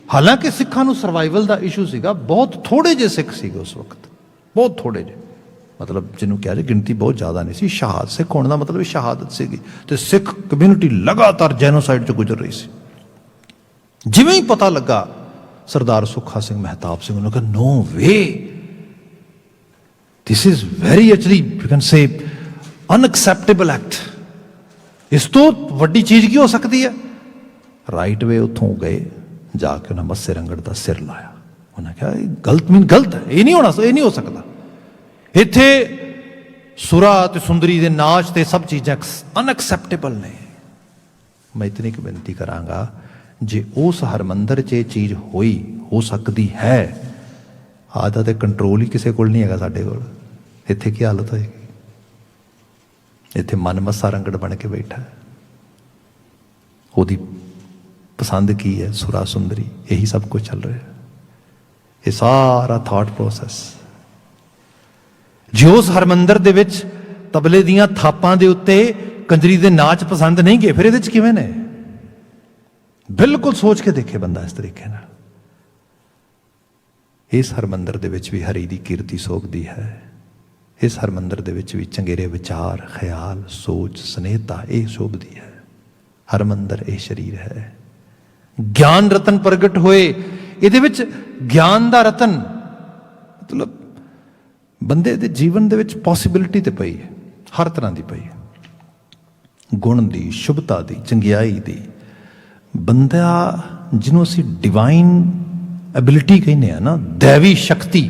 ਹਾਲਾਂਕਿ ਸਿੱਖਾਂ ਨੂੰ ਸਰਵਾਈਵਲ ਦਾ ਇਸ਼ੂ ਸੀਗਾ, ਬਹੁਤ ਥੋੜੇ ਜਿਹੇ ਸਿੱਖ ਸੀਗੇ ਉਸ ਵਕਤ, ਬਹੁਤ ਥੋੜੇ ਜਿਹੇ, ਮਤਲਬ ਜਿਹਨੂੰ ਕਿਹਾ ਜਾਏ ਗਿਣਤੀ ਬਹੁਤ ਜ਼ਿਆਦਾ ਨਹੀਂ ਸੀ। ਸ਼ਹਾਦਤ ਸਿੱਖ ਹੋਣ ਦਾ ਮਤਲਬ ਸ਼ਹਾਦਤ ਸੀਗੀ, ਤੇ ਸਿੱਖ ਕਮਿਊਨਿਟੀ ਲਗਾਤਾਰ ਜੈਨੋਸਾਈਡ 'ਚ ਗੁਜ਼ਰ ਰਹੀ ਸੀ। ਜਿਵੇਂ ਹੀ ਪਤਾ ਲੱਗਾ ਸਰਦਾਰ ਸੁੱਖਾ ਸਿੰਘ ਮਹਿਤਾਬ ਸਿੰਘ ਨੂੰ ਕਿਹਾ ਨੋ ਵੇ, this is very actually you can say unacceptable act, ਇਸ ਤੋਂ ਵੱਡੀ ਚੀਜ਼ ਕੀ ਹੋ ਸਕਦੀ ਹੈ? ਰਾਈਟ ਵੇ ਉੱਥੋਂ ਗਏ, ਜਾ ਕੇ ਉਹਨਾਂ ਮੱਸੇ ਰੰਗੜ ਦਾ ਸਿਰ ਲਾਇਆ। ਉਹਨਾਂ ਕਿਹਾ ਇਹ ਗਲਤ ਹੈ, ਇਹ ਨਹੀਂ ਹੋਣਾ, ਇਹ ਨਹੀਂ ਹੋ ਸਕਦਾ। ਇੱਥੇ ਸੁਰਾ ਤੇ ਸੁੰਦਰੀ ਦੇ ਨਾਚ ਤੇ ਸਭ ਚੀਜ਼ਾਂ ਅਨਐਕਸੈਪਟੇਬਲ ਨੇ। ਮੈਂ ਇਤਨੀ ਕੁ ਬੇਨਤੀ ਕਰਾਂਗਾ, ਜੇ ਉਸ ਹਰਮੰਦਰ 'ਚ ਇਹ ਚੀਜ਼ ਹੋ ਸਕਦੀ ਹੈ, ਆਦਾ ਤੇ ਕੰਟਰੋਲ ਹੀ ਕਿਸੇ ਕੋਲ ਨਹੀਂ ਹੈਗਾ ਸਾਡੇ ਕੋਲ। ਇੱਥੇ ਕੀ ਹਾਲਤ ਹੋਏਗੀ? ਇੱਥੇ ਮਨ ਮੱਸਾ ਰੰਗੜ ਬਣ ਕੇ ਬੈਠਾ ਹੈ। ਉਹਦੀ ਪਸੰਦ ਕੀ ਹੈ? ਸੁਰਾ ਸੁੰਦਰੀ, ਇਹੀ ਸਭ ਕੁਝ ਚੱਲ ਰਿਹਾ। ਇਹ ਸਾਰਾ ਥਾਟ ਪ੍ਰੋਸੈਸ। ਜੇ ਉਸ ਹਰਮੰਦਰ ਦੇ ਵਿੱਚ ਤਬਲੇ ਦੀਆਂ ਥਾਪਾਂ ਦੇ ਉੱਤੇ ਕੰਜਰੀ ਦੇ ਨਾਚ ਪਸੰਦ ਨਹੀਂ ਗਏ, ਫਿਰ ਇਹਦੇ 'ਚ ਕਿਵੇਂ ਨੇ? ਬਿਲਕੁਲ ਸੋਚ ਕੇ ਦੇਖੇ ਬੰਦਾ ਇਸ ਤਰੀਕੇ ਨਾਲ। ਇਸ ਹਰਮੰਦਰ ਦੇ ਵਿੱਚ ਵੀ ਹਰੀ ਦੀ ਕੀਰਤੀ ਸੋਭਦੀ ਹੈ। ਇਸ ਹਰਮੰਦਰ ਦੇ ਵਿੱਚ ਵੀ ਚੰਗੇਰੇ ਵਿਚਾਰ, ਖਿਆਲ, ਸੋਚ, ਸਨੇਹਤਾ ਇਹ ਸ਼ੋਭਦੀ ਹੈ। ਹਰਮੰਦਰ ਇਹ ਸਰੀਰ ਹੈ। ਗਿਆਨ ਰਤਨ ਪ੍ਰਗਟ ਹੋਏ, ਇਹਦੇ ਵਿੱਚ ਗਿਆਨ ਦਾ ਰਤਨ ਮਤਲਬ ਬੰਦੇ ਦੇ ਜੀਵਨ ਦੇ ਵਿੱਚ ਪੋਸੀਬਿਲਿਟੀ ਤੇ ਪਈ ਹੈ, ਹਰ ਤਰ੍ਹਾਂ ਦੀ ਪਈ ਹੈ। ਗੁਣ ਦੀ, ਸ਼ੁਭਤਾ ਦੀ, ਚੰਗਿਆਈ ਦੀ। ਬੰਦਾ ਜਿਹਨੂੰ ਅਸੀਂ ਡਿਵਾਈਨ ਐਬਿਲਿਟੀ ਕਹਿੰਦੇ ਆ ਨਾ, ਦੈਵੀ ਸ਼ਕਤੀ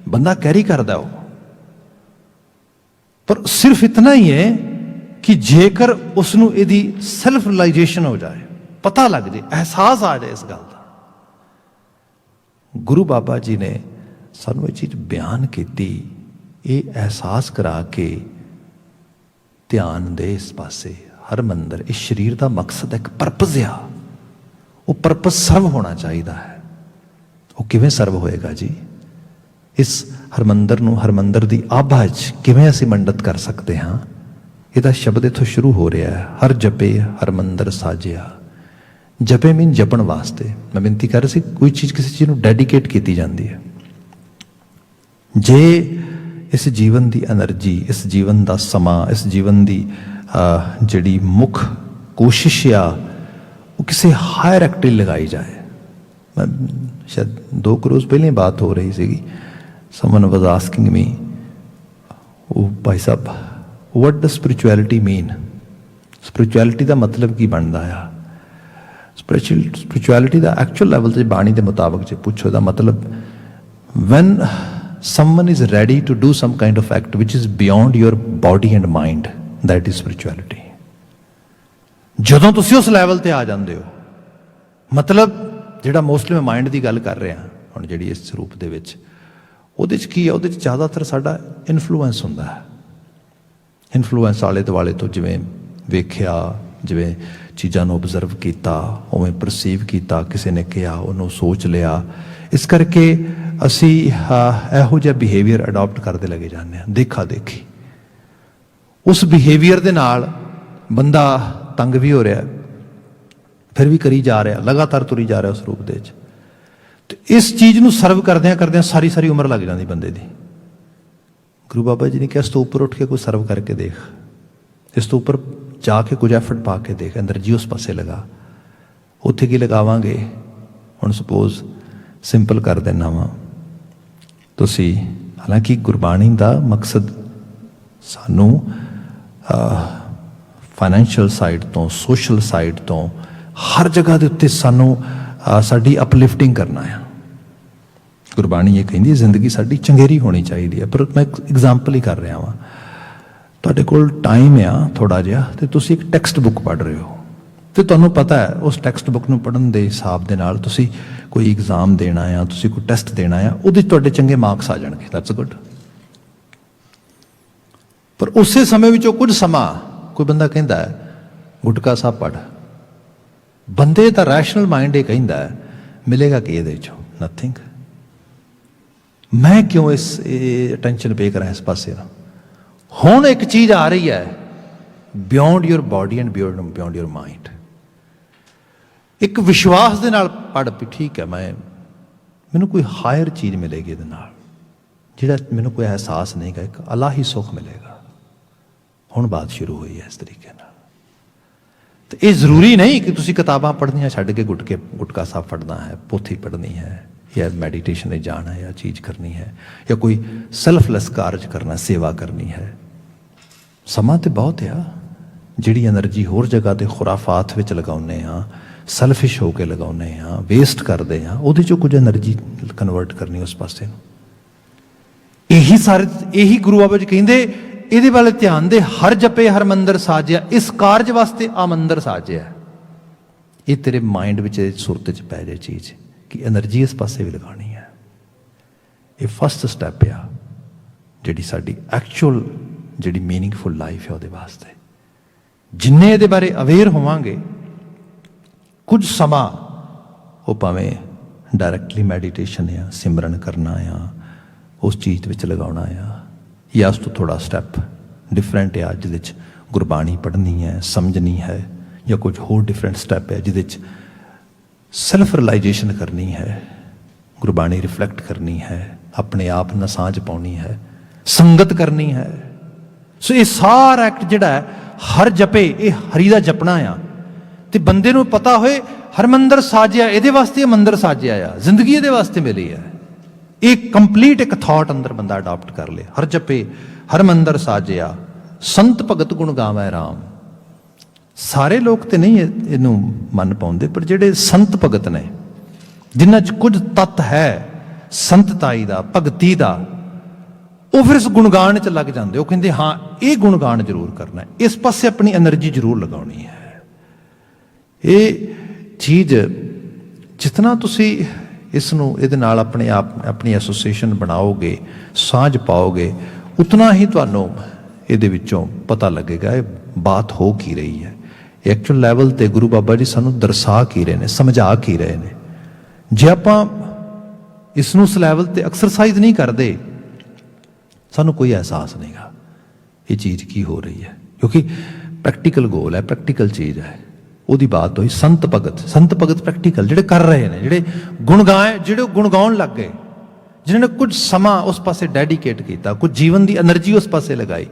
ਬੰਦਾ ਕੈਰੀ ਕਰਦਾ ਉਹ। ਪਰ ਸਿਰਫ ਇਤਨਾ ਹੀ ਹੈ ਕਿ ਜੇਕਰ ਉਸ ਨੂੰ ਇਹਦੀ ਸੈਲਫ ਰਿਅਲਾਈਜੇਸ਼ਨ ਹੋ ਜਾਏ, ਪਤਾ ਲੱਗ ਜਾਏ, ਅਹਿਸਾਸ ਆ ਜਾਏ ਇਸ ਗੱਲ ਦਾ। ਗੁਰੂ ਬਾਬਾ ਜੀ ਨੇ ਸਾਨੂੰ ਇਹ ਚੀਜ਼ ਬਿਆਨ ਕੀਤੀ, ਇਹ ਅਹਿਸਾਸ ਕਰਾ ਕੇ ਧਿਆਨ ਦੇ ਇਸ ਪਾਸੇ। ਹਰਮੰਦਰ ਇਸ ਸਰੀਰ ਦਾ ਮਕਸਦ ਇੱਕ ਪਰਪਸ ਆ, ਉਹ ਪਰਪਸ ਸਰਵ ਹੋਣਾ ਚਾਹੀਦਾ ਹੈ। ਉਹ ਕਿਵੇਂ ਸਰਵ ਹੋਏਗਾ ਜੀ? ਇਸ ਹਰਮੰਦਰ ਨੂੰ, ਹਰਮੰਦਰ ਦੀ ਆਭਾ 'ਚ ਕਿਵੇਂ ਅਸੀਂ ਮੰਡਤ ਕਰ ਸਕਦੇ ਹਾਂ? ਇਹਦਾ ਸ਼ਬਦ ਇੱਥੋਂ ਸ਼ੁਰੂ ਹੋ ਰਿਹਾ ਹੈ। ਹਰ ਜਪੇ ਹਰਮੰਦਰ ਸਾਜਿਆ। ਜਪੇ ਮੀਨ ਜਪਣ ਵਾਸਤੇ। ਮੈਂ ਬੇਨਤੀ ਕਰ ਰਿਹਾ ਸੀ, ਕੋਈ ਚੀਜ਼ ਕਿਸੇ ਚੀਜ਼ ਨੂੰ ਡੈਡੀਕੇਟ ਕੀਤੀ ਜਾਂਦੀ ਹੈ। ਜੇ ਇਸ ਜੀਵਨ ਦੀ ਐਨਰਜੀ, ਇਸ ਜੀਵਨ ਦਾ ਸਮਾਂ, ਇਸ ਜੀਵਨ ਦੀ ਜਿਹੜੀ ਮੁੱਖ ਕੋਸ਼ਿਸ਼ ਆ, ਉਹ ਕਿਸੇ ਹਾਇਰ ਐਕਟ ਲਈ ਲਗਾਈ ਜਾਏ। ਮੈਂ ਸ਼ਾਇਦ 2 ਰੋਜ਼ ਪਹਿਲਾਂ ਬਾਤ ਹੋ ਰਹੀ ਸੀਗੀ, ਸਮਨ ਵਾਜ਼ ਆਸਕਿੰਗ ਮੀ, ਉਹ ਭਾਈ ਸਾਹਿਬ, what does spirituality mean? Spirituality ਦਾ ਮਤਲਬ ਕੀ ਬਣਦਾ ਆ? ਸਪਿਰਿਚੁਅਲਿਟੀ ਦਾ ਐਕਚੁਅਲ ਲੈਵਲ 'ਤੇ ਬਾਣੀ ਦੇ ਮੁਤਾਬਕ ਜੇ ਪੁੱਛੋ ਦਾ ਮਤਲਬ, when someone is ready to do some kind of act which is beyond your body and mind, that is spirituality. ਜਦੋਂ ਤੁਸੀਂ ਉਸ ਲੈਵਲ ਤੇ ਆ ਜਾਂਦੇ ਹੋ, ਮਤਲਬ ਜਿਹੜਾ ਮੋਸਟਲੀ ਮੈਂ ਮਾਈਂਡ ਦੀ ਗੱਲ ਕਰ ਰਿਹਾ ਹੁਣ, ਜਿਹੜੀ ਇਸ ਰੂਪ ਦੇ ਵਿੱਚ, ਉਹਦੇ 'ਚ ਕੀ ਹੈ? ਉਹਦੇ 'ਚ ਜ਼ਿਆਦਾਤਰ ਸਾਡਾ ਇਨਫਲੂਐਂਸ ਹੁੰਦਾ ਹੈ। ਇਨਫਲੂਐਂਸ ਆਲੇ ਦੁਆਲੇ ਤੋਂ ਜਿਵੇਂ ਵੇਖਿਆ, ਜਿਵੇਂ ਚੀਜ਼ਾਂ ਨੂੰ ਓਬਜ਼ਰਵ ਕੀਤਾ, ਉਵੇਂ ਪਰਸੀਵ ਕੀਤਾ, ਕਿਸੇ ਨੇ ਕਿਹਾ ਉਹਨੂੰ ਸੋਚ ਲਿਆ। ਇਸ ਕਰਕੇ ਅਸੀਂ ਇਹੋ ਜਿਹਾ ਬਿਹੇਵੀਅਰ ਅਡਾਪਟ ਕਰਦੇ ਲੱਗੇ ਜਾਂਦੇ ਹਾਂ, ਦੇਖਾ ਦੇਖੀ। ਉਸ ਬਿਹੇਵੀਅਰ ਦੇ ਨਾਲ ਬੰਦਾ ਤੰਗ ਵੀ ਹੋ ਰਿਹਾ, ਫਿਰ ਵੀ ਕਰੀ ਜਾ ਰਿਹਾ, ਲਗਾਤਾਰ ਤੁਰੀ ਜਾ ਰਿਹਾ ਉਸ ਰੂਪ ਦੇ ਵਿੱਚ। ਤੇ ਇਸ ਚੀਜ਼ ਨੂੰ ਸਰਵ ਕਰਦਿਆਂ ਕਰਦਿਆਂ ਸਾਰੀ ਸਾਰੀ ਉਮਰ ਲੱਗ ਜਾਂਦੀ ਬੰਦੇ ਦੀ। ਗੁਰੂ ਬਾਬਾ ਜੀ ਨੇ ਕਿਹਾ, ਇਸ ਤੋਂ ਉੱਪਰ ਉੱਠ ਕੇ ਕੋਈ ਸਰਵ ਕਰਕੇ ਦੇਖ, ਇਸ ਤੋਂ ਉੱਪਰ ਜਾ ਕੇ ਕੁਝ ਐਫਰਟ ਪਾ ਕੇ ਦੇਖ, ਐਨਰਜੀ ਉਸ ਪਾਸੇ ਲਗਾ। ਉੱਥੇ ਕੀ ਲਗਾਵਾਂਗੇ? ਹੁਣ ਸਪੋਜ਼ ਸਿੰਪਲ ਕਰ ਦੇਣਾ ਵਾ ਤੁਸੀਂ, ਹਾਲਾਂਕਿ ਗੁਰਬਾਣੀ ਦਾ ਮਕਸਦ ਸਾਨੂੰ ਫਾਈਨੈਂਸ਼ੀਅਲ ਸਾਈਡ ਤੋਂ, ਸੋਸ਼ਲ ਸਾਈਡ ਤੋਂ, ਹਰ ਜਗ੍ਹਾ ਦੇ ਉੱਤੇ ਸਾਨੂੰ ਸਾਡੀ ਅਪਲਿਫਟਿੰਗ ਕਰਨਾ ਆ। ਗੁਰਬਾਣੀ ਇਹ ਕਹਿੰਦੀ ਜ਼ਿੰਦਗੀ ਸਾਡੀ ਚੰਗੇਰੀ ਹੋਣੀ ਚਾਹੀਦੀ ਹੈ। ਪਰ ਮੈਂ ਐਗਜ਼ਾਮਪਲ ਹੀ ਕਰ ਰਿਹਾ ਵਾਂ। ਤੁਹਾਡੇ ਕੋਲ ਟਾਈਮ ਆ ਥੋੜ੍ਹਾ ਜਿਹਾ, ਅਤੇ ਤੁਸੀਂ ਇੱਕ ਟੈਕਸਟ ਬੁੱਕ ਪੜ੍ਹ ਰਹੇ ਹੋ, ਅਤੇ ਤੁਹਾਨੂੰ ਪਤਾ ਹੈ ਉਸ ਟੈਕਸਟ ਬੁੱਕ ਨੂੰ ਪੜ੍ਹਨ ਦੇ ਹਿਸਾਬ ਦੇ ਨਾਲ ਤੁਸੀਂ ਕੋਈ ਇਗਜ਼ਾਮ ਦੇਣਾ ਆ, ਤੁਸੀਂ ਕੋਈ ਟੈਸਟ ਦੇਣਾ ਆ, ਉਹਦੇ 'ਚ ਤੁਹਾਡੇ ਚੰਗੇ ਮਾਰਕਸ ਆ ਜਾਣਗੇ, ਦੈਟਸ ਗੁੱਡ। ਪਰ ਉਸੇ ਸਮੇਂ ਵਿੱਚੋਂ ਕੁਝ ਸਮਾਂ ਕੋਈ ਬੰਦਾ ਕਹਿੰਦਾ ਹੈ ਗੁਟਕਾ ਸਾਹਿਬ ਪੜ੍ਹ, ਬੰਦੇ ਦਾ ਰੈਸ਼ਨਲ ਮਾਈਂਡ ਇਹ ਕਹਿੰਦਾ ਹੈ ਮਿਲੇਗਾ ਕੀ ਇਹਦੇ 'ਚੋਂ? ਨਥਿੰਗ। ਮੈਂ ਕਿਉਂ ਇਸ ਅਟੈਂਸ਼ਨ ਪੇ ਕਰਾਂ ਇਸ ਪਾਸੇ ਦਾ? ਹੁਣ ਇੱਕ ਚੀਜ਼ ਆ ਰਹੀ ਹੈ beyond your body and beyond your mind. ਇੱਕ ਵਿਸ਼ਵਾਸ ਦੇ ਨਾਲ ਪੜ੍ਹ ਵੀ ਠੀਕ ਹੈ, ਮੈਨੂੰ ਕੋਈ ਹਾਇਰ ਚੀਜ਼ ਮਿਲੇਗੀ ਇਹਦੇ ਨਾਲ, ਜਿਹੜਾ ਮੈਨੂੰ ਕੋਈ ਅਹਿਸਾਸ ਨਹੀਂ ਗਾ, ਇੱਕ ਅਲਾਹੀ ਸੁੱਖ ਮਿਲੇਗਾ। ਹੁਣ ਬਾਤ ਸ਼ੁਰੂ ਹੋਈ ਹੈ ਇਸ ਤਰੀਕੇ ਨਾਲ। ਤੇ ਇਹ ਜ਼ਰੂਰੀ ਨਹੀਂ ਕਿ ਤੁਸੀਂ ਕਿਤਾਬਾਂ ਪੜ੍ਹਨੀਆਂ ਛੱਡ ਕੇ ਗੁਟਕਾ ਸਾਹਿਬ ਪੜ੍ਹਨਾ ਹੈ, ਪੋਥੀ ਪੜ੍ਹਨੀ ਹੈ, ਜਾਂ ਮੈਡੀਟੇਸ਼ਨ 'ਤੇ ਜਾਣਾ ਹੈ, ਜਾਂ ਚੀਜ਼ ਕਰਨੀ ਹੈ, ਜਾਂ ਕੋਈ ਸੈਲਫਲੈਸ ਕਾਰਜ ਕਰਨਾ, ਸੇਵਾ ਕਰਨੀ ਹੈ। ਸਮਾਂ ਤੇ ਬਹੁਤ ਆ। ਜਿਹੜੀ એનર્ਜੀ ਹੋਰ ਜਗ੍ਹਾ ਤੇ ਖੁਰਾਫਾਤ ਵਿੱਚ ਲਗਾਉਂਦੇ ਹਾਂ, ਸੈਲਫਿਸ਼ ਹੋ ਕੇ ਲਗਾਉਂਦੇ ਹਾਂ, ਵੇਸਟ ਕਰਦੇ ਹਾਂ, ਉਹਦੇ ਚੋਂ ਕੁਝ એનર્ਜੀ ਕਨਵਰਟ ਕਰਨੀ ਉਸ ਪਾਸੇ ਨੂੰ। ਇਹੀ ਗੁਰੂ ਬਾਬਾ ਜੀ ਕਹਿੰਦੇ ਇਹਦੇ ਵੱਲ ਧਿਆਨ ਦੇ, ਹਰ ਜਪੇ ਹਰ ਮੰਦਰ ਸਾਜਿਆ, ਇਸ ਕਾਰਜ ਵਾਸਤੇ ਆ ਮੰਦਰ ਸਾਜਿਆ। ਇਹ ਤੇਰੇ ਮਾਈਂਡ ਵਿੱਚ ਸੁਰਤ 'ਚ ਪੈ ਜਾਏ ਚੀਜ਼ ਕਿ એનર્ਜੀ ਇਸ ਪਾਸੇ ਵੀ ਲਗਾਉਣੀ ਹੈ। ਇਹ ਫਸਟ ਸਟੈਪ ਆ ਜਿਹੜੀ ਸਾਡੀ ਐਕਚੁਅਲ ਜਿਹੜੀ ਮੀਨਿੰਗਫੁਲ ਲਾਈਫ ਹੈ ਉਹਦੇ ਵਾਸਤੇ। ਜਿੰਨੇ ਇਹਦੇ ਬਾਰੇ ਅਵੇਅਰ ਹੋਵਾਂਗੇ, ਕੁਝ ਸਮਾਂ ਉਹ ਭਾਵੇਂ ਡਾਇਰੈਕਟਲੀ ਮੈਡੀਟੇਸ਼ਨ ਆ, ਸਿਮਰਨ ਕਰਨਾ ਆ, ਉਸ ਚੀਜ਼ ਵਿੱਚ ਲਗਾਉਣਾ ਆ, ਜਾਂ ਉਸ ਤੋਂ ਥੋੜ੍ਹਾ ਸਟੈਪ ਡਿਫਰੈਂਟ ਆ ਜਿਹਦੇ 'ਚ ਗੁਰਬਾਣੀ ਪੜ੍ਹਨੀ ਹੈ, ਸਮਝਣੀ ਹੈ, ਜਾਂ ਕੁਝ ਹੋਰ ਡਿਫਰੈਂਟ ਸਟੈਪ ਹੈ ਜਿਹਦੇ 'ਚ ਸੈਲਫ ਰਿਲਾਈਜੇਸ਼ਨ ਕਰਨੀ ਹੈ, ਗੁਰਬਾਣੀ ਰਿਫਲੈਕਟ ਕਰਨੀ ਹੈ, ਆਪਣੇ ਆਪ ਨਾਲ ਸਾਂਝ ਪਾਉਣੀ ਹੈ, ਸੰਗਤ ਕਰਨੀ ਹੈ। ਸੋ ਇਹ ਸਾਰਾ ਐਕਟ ਜਿਹੜਾ ਹੈ, ਹਰ ਜਪੇ, ਇਹ ਹਰੀ ਦਾ ਜਪਣਾ ਆ। ਤੇ ਬੰਦੇ ਨੂੰ ਪਤਾ ਹੋਏ ਹਰ ਮੰਦਰ ਸਾਜਿਆ, ਇਹਦੇ ਵਾਸਤੇ ਇਹ ਮੰਦਰ ਸਾਜਿਆ ਆ, ਜ਼ਿੰਦਗੀ ਇਹਦੇ ਵਾਸਤੇ ਮਿਲੀ ਹੈ। ਇਹ ਕੰਪਲੀਟ ਇੱਕ ਥਾਟ ਅੰਦਰ ਬੰਦਾ ਅਡਾਪਟ ਕਰ ਲੇ। ਹਰ ਜਪੇ ਹਰ ਮੰਦਰ ਸਾਜਿਆ, ਸੰਤ ਭਗਤ ਗੁਣ ਗਾਵੈ ਰਾਮ। ਸਾਰੇ ਲੋਕ ਤੇ ਨਹੀਂ ਇਹਨੂੰ ਮੰਨ ਪਾਉਂਦੇ, ਪਰ ਜਿਹੜੇ ਸੰਤ ਭਗਤ ਨੇ, ਜਿਨ੍ਹਾਂ 'ਚ ਕੁਝ ਤੱਤ ਹੈ ਸੰਤਤਾਈ ਦਾ, ਭਗਤੀ ਦਾ, ਉਹ ਫਿਰ ਇਸ ਗੁਣਗਾਨ 'ਚ ਲੱਗ ਜਾਂਦੇ। ਉਹ ਕਹਿੰਦੇ ਹਾਂ ਇਹ ਗੁਣਗਾਨ ਜ਼ਰੂਰ ਕਰਨਾ, ਇਸ ਪਾਸੇ ਆਪਣੀ એનર્ਜੀ ਜ਼ਰੂਰ ਲਗਾਉਣੀ ਹੈ। ਇਹ ਚੀਜ਼ ਜਿਤਨਾ ਤੁਸੀਂ ਇਸ ਨੂੰ ਇਹਦੇ ਨਾਲ ਆਪਣੇ ਆਪ ਆਪਣੀ ਐਸੋਸੀਏਸ਼ਨ ਬਣਾਓਗੇ, ਸਾਂਝ ਪਾਓਗੇ, ਉਤਨਾ ਹੀ ਤੁਹਾਨੂੰ ਇਹਦੇ ਵਿੱਚੋਂ ਪਤਾ ਲੱਗੇਗਾ ਇਹ ਬਾਤ ਹੋ ਕੀ ਰਹੀ ਹੈ। ਐਕਚੁਅਲ ਲੈਵਲ ਤੇ ਗੁਰੂ ਬਾਬਾ ਜੀ ਸਾਨੂੰ ਦਰਸਾ ਕੀ ਰਹੇ ਨੇ, ਸਮਝਾ ਕੀ ਰਹੇ ਨੇ। ਜੇ ਆਪਾਂ ਇਸ ਨੂੰ ਉਸ ਲੈਵਲ ਤੇ ਐਕਸਰਸਾਈਜ਼ ਨਹੀਂ ਕਰਦੇ, ਸਾਨੂੰ ਕੋਈ ਅਹਿਸਾਸ ਨਹੀਂਗਾ ਇਹ ਚੀਜ਼ ਕੀ ਹੋ ਰਹੀ ਹੈ, ਕਿਉਂਕਿ ਪ੍ਰੈਕਟੀਕਲ ਗੋਲ ਹੈ, ਪ੍ਰੈਕਟੀਕਲ ਚੀਜ਼ ਹੈ। ਉਹਦੀ ਬਾਤ ਹੋਈ ਸੰਤ ਭਗਤ ਪ੍ਰੈਕਟੀਕਲ ਜਿਹੜੇ ਕਰ ਰਹੇ ਨੇ, ਜਿਹੜੇ ਗੁਣ ਗਾਉਣ ਲੱਗ ਗਏ, ਜਿਨ੍ਹਾਂ ਨੇ ਕੁਝ ਸਮਾਂ ਉਸ ਪਾਸੇ ਡੈਡੀਕੇਟ ਕੀਤਾ, ਕੁਝ ਜੀਵਨ ਦੀ એનર્ਜੀ ਉਸ ਪਾਸੇ ਲਗਾਈ।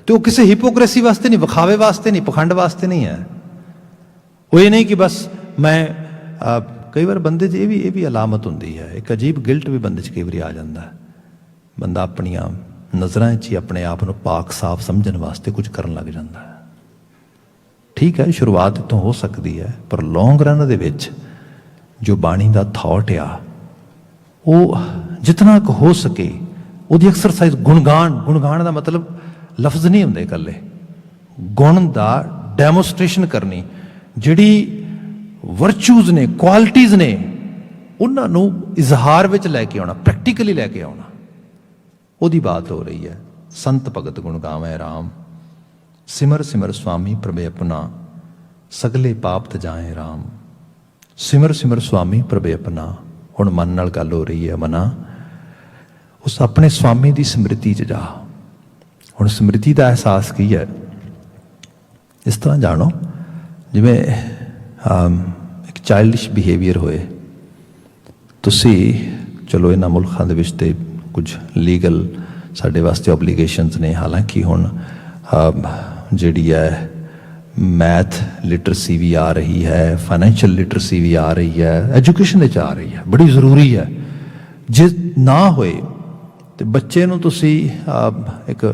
ਤੇ ਉਹ ਕਿਸੇ ਹਿਪੋਕ੍ਰੇਸੀ ਵਾਸਤੇ ਨਹੀਂ, ਵਿਖਾਵੇ ਵਾਸਤੇ ਨਹੀਂ, ਪਖੰਡ ਵਾਸਤੇ ਨਹੀਂ ਹੈ। ਉਹ ਇਹ ਨਹੀਂ ਕਿ ਬਸ ਮੈਂ ਕਈ ਵਾਰ ਬੰਦੇ 'ਚ ਇਹ ਵੀ ਅਲਾਮਤ ਹੁੰਦੀ ਹੈ, ਇੱਕ ਅਜੀਬ ਗਿਲਟ ਵੀ ਬੰਦੇ 'ਚ ਕਈ ਵਾਰੀ ਆ ਜਾਂਦਾ। ਬੰਦਾ ਆਪਣੀਆਂ ਨਜ਼ਰਾਂ 'ਚ ਹੀ ਆਪਣੇ ਆਪ ਨੂੰ ਪਾਕ ਸਾਫ ਸਮਝਣ ਵਾਸਤੇ ਕੁਝ ਕਰਨ ਲੱਗ ਜਾਂਦਾ ਹੈ। ਠੀਕ ਹੈ, ਸ਼ੁਰੂਆਤ ਇੱਥੋਂ ਹੋ ਸਕਦੀ ਹੈ, ਪਰ ਲੌਂਗ ਰਨ ਦੇ ਵਿੱਚ ਜੋ ਬਾਣੀ ਦਾ ਥਾਟ ਆ, ਉਹ ਜਿਤਨਾ ਕੁ ਹੋ ਸਕੇ ਉਹਦੀ ਐਕਸਰਸਾਈਜ਼। ਗੁਣਗਾਨ ਦਾ ਮਤਲਬ ਲਫ਼ਜ਼ ਨਹੀਂ ਹੁੰਦੇ ਇਕੱਲੇ, ਗੁਣ ਦਾ ਡੈਮੋਸਟ੍ਰੇਸ਼ਨ ਕਰਨੀ, ਜਿਹੜੀ ਵਰਚੂਜ਼ ਨੇ, ਕੁਆਲਿਟੀਜ਼ ਨੇ, ਉਹਨਾਂ ਨੂੰ ਇਜ਼ਹਾਰ ਵਿੱਚ ਲੈ ਕੇ ਆਉਣਾ, ਪ੍ਰੈਕਟੀਕਲੀ ਲੈ ਕੇ ਆਉਣਾ, ਉਹਦੀ ਬਾਤ ਹੋ ਰਹੀ ਹੈ। ਸੰਤ ਭਗਤ ਗੁਣ ਗਾਵੈ ਰਾਮ, ਸਿਮਰ ਸਿਮਰ ਸੁਆਮੀ ਪ੍ਰਭੇ ਆਪਣਾ, ਸਗਲੇ ਪਾਪ ਤਜਾਏ ਰਾਮ। ਸਿਮਰ ਸਿਮਰ ਸੁਆਮੀ ਪ੍ਰਭੇ ਆਪਣਾ। ਹੁਣ ਮਨ ਨਾਲ ਗੱਲ ਹੋ ਰਹੀ ਹੈ, ਮਨਾ ਉਸ ਆਪਣੇ ਸੁਆਮੀ ਦੀ ਸਮ੍ਰਿਤੀ 'ਚ ਜਾ। ਹੁਣ ਸਮ੍ਰਿਤੀ ਦਾ ਅਹਿਸਾਸ ਕੀ ਹੈ? ਇਸ ਤਰ੍ਹਾਂ ਜਾਣੋ ਜਿਵੇਂ ਇੱਕ ਚਾਈਲਡਿਸ਼ ਬਿਹੇਵੀਅਰ ਹੋਏ। ਤੁਸੀਂ ਚਲੋ ਇਹਨਾਂ ਮੁਲਕਾਂ ਦੇ ਵਿੱਚ ਤੇ ਕੁਝ ਲੀਗਲ ਸਾਡੇ ਵਾਸਤੇ ਓਬਲੀਗੇਸ਼ਨਸ ਨੇ, ਹਾਲਾਂਕਿ ਹੁਣ ਜਿਹੜੀ ਹੈ ਮੈਥ ਲਿਟਰੇਸੀ ਵੀ ਆ ਰਹੀ ਹੈ, ਫਾਈਨੈਂਸ਼ੀਅਲ ਲਿਟਰੇਸੀ ਵੀ ਆ ਰਹੀ ਹੈ, ਐਜੂਕੇਸ਼ਨ ਵਿੱਚ ਆ ਰਹੀ ਹੈ, ਬੜੀ ਜ਼ਰੂਰੀ ਹੈ। ਜੇ ਨਾ ਹੋਏ ਤੇ ਬੱਚੇ ਨੂੰ ਤੁਸੀਂ ਇੱਕ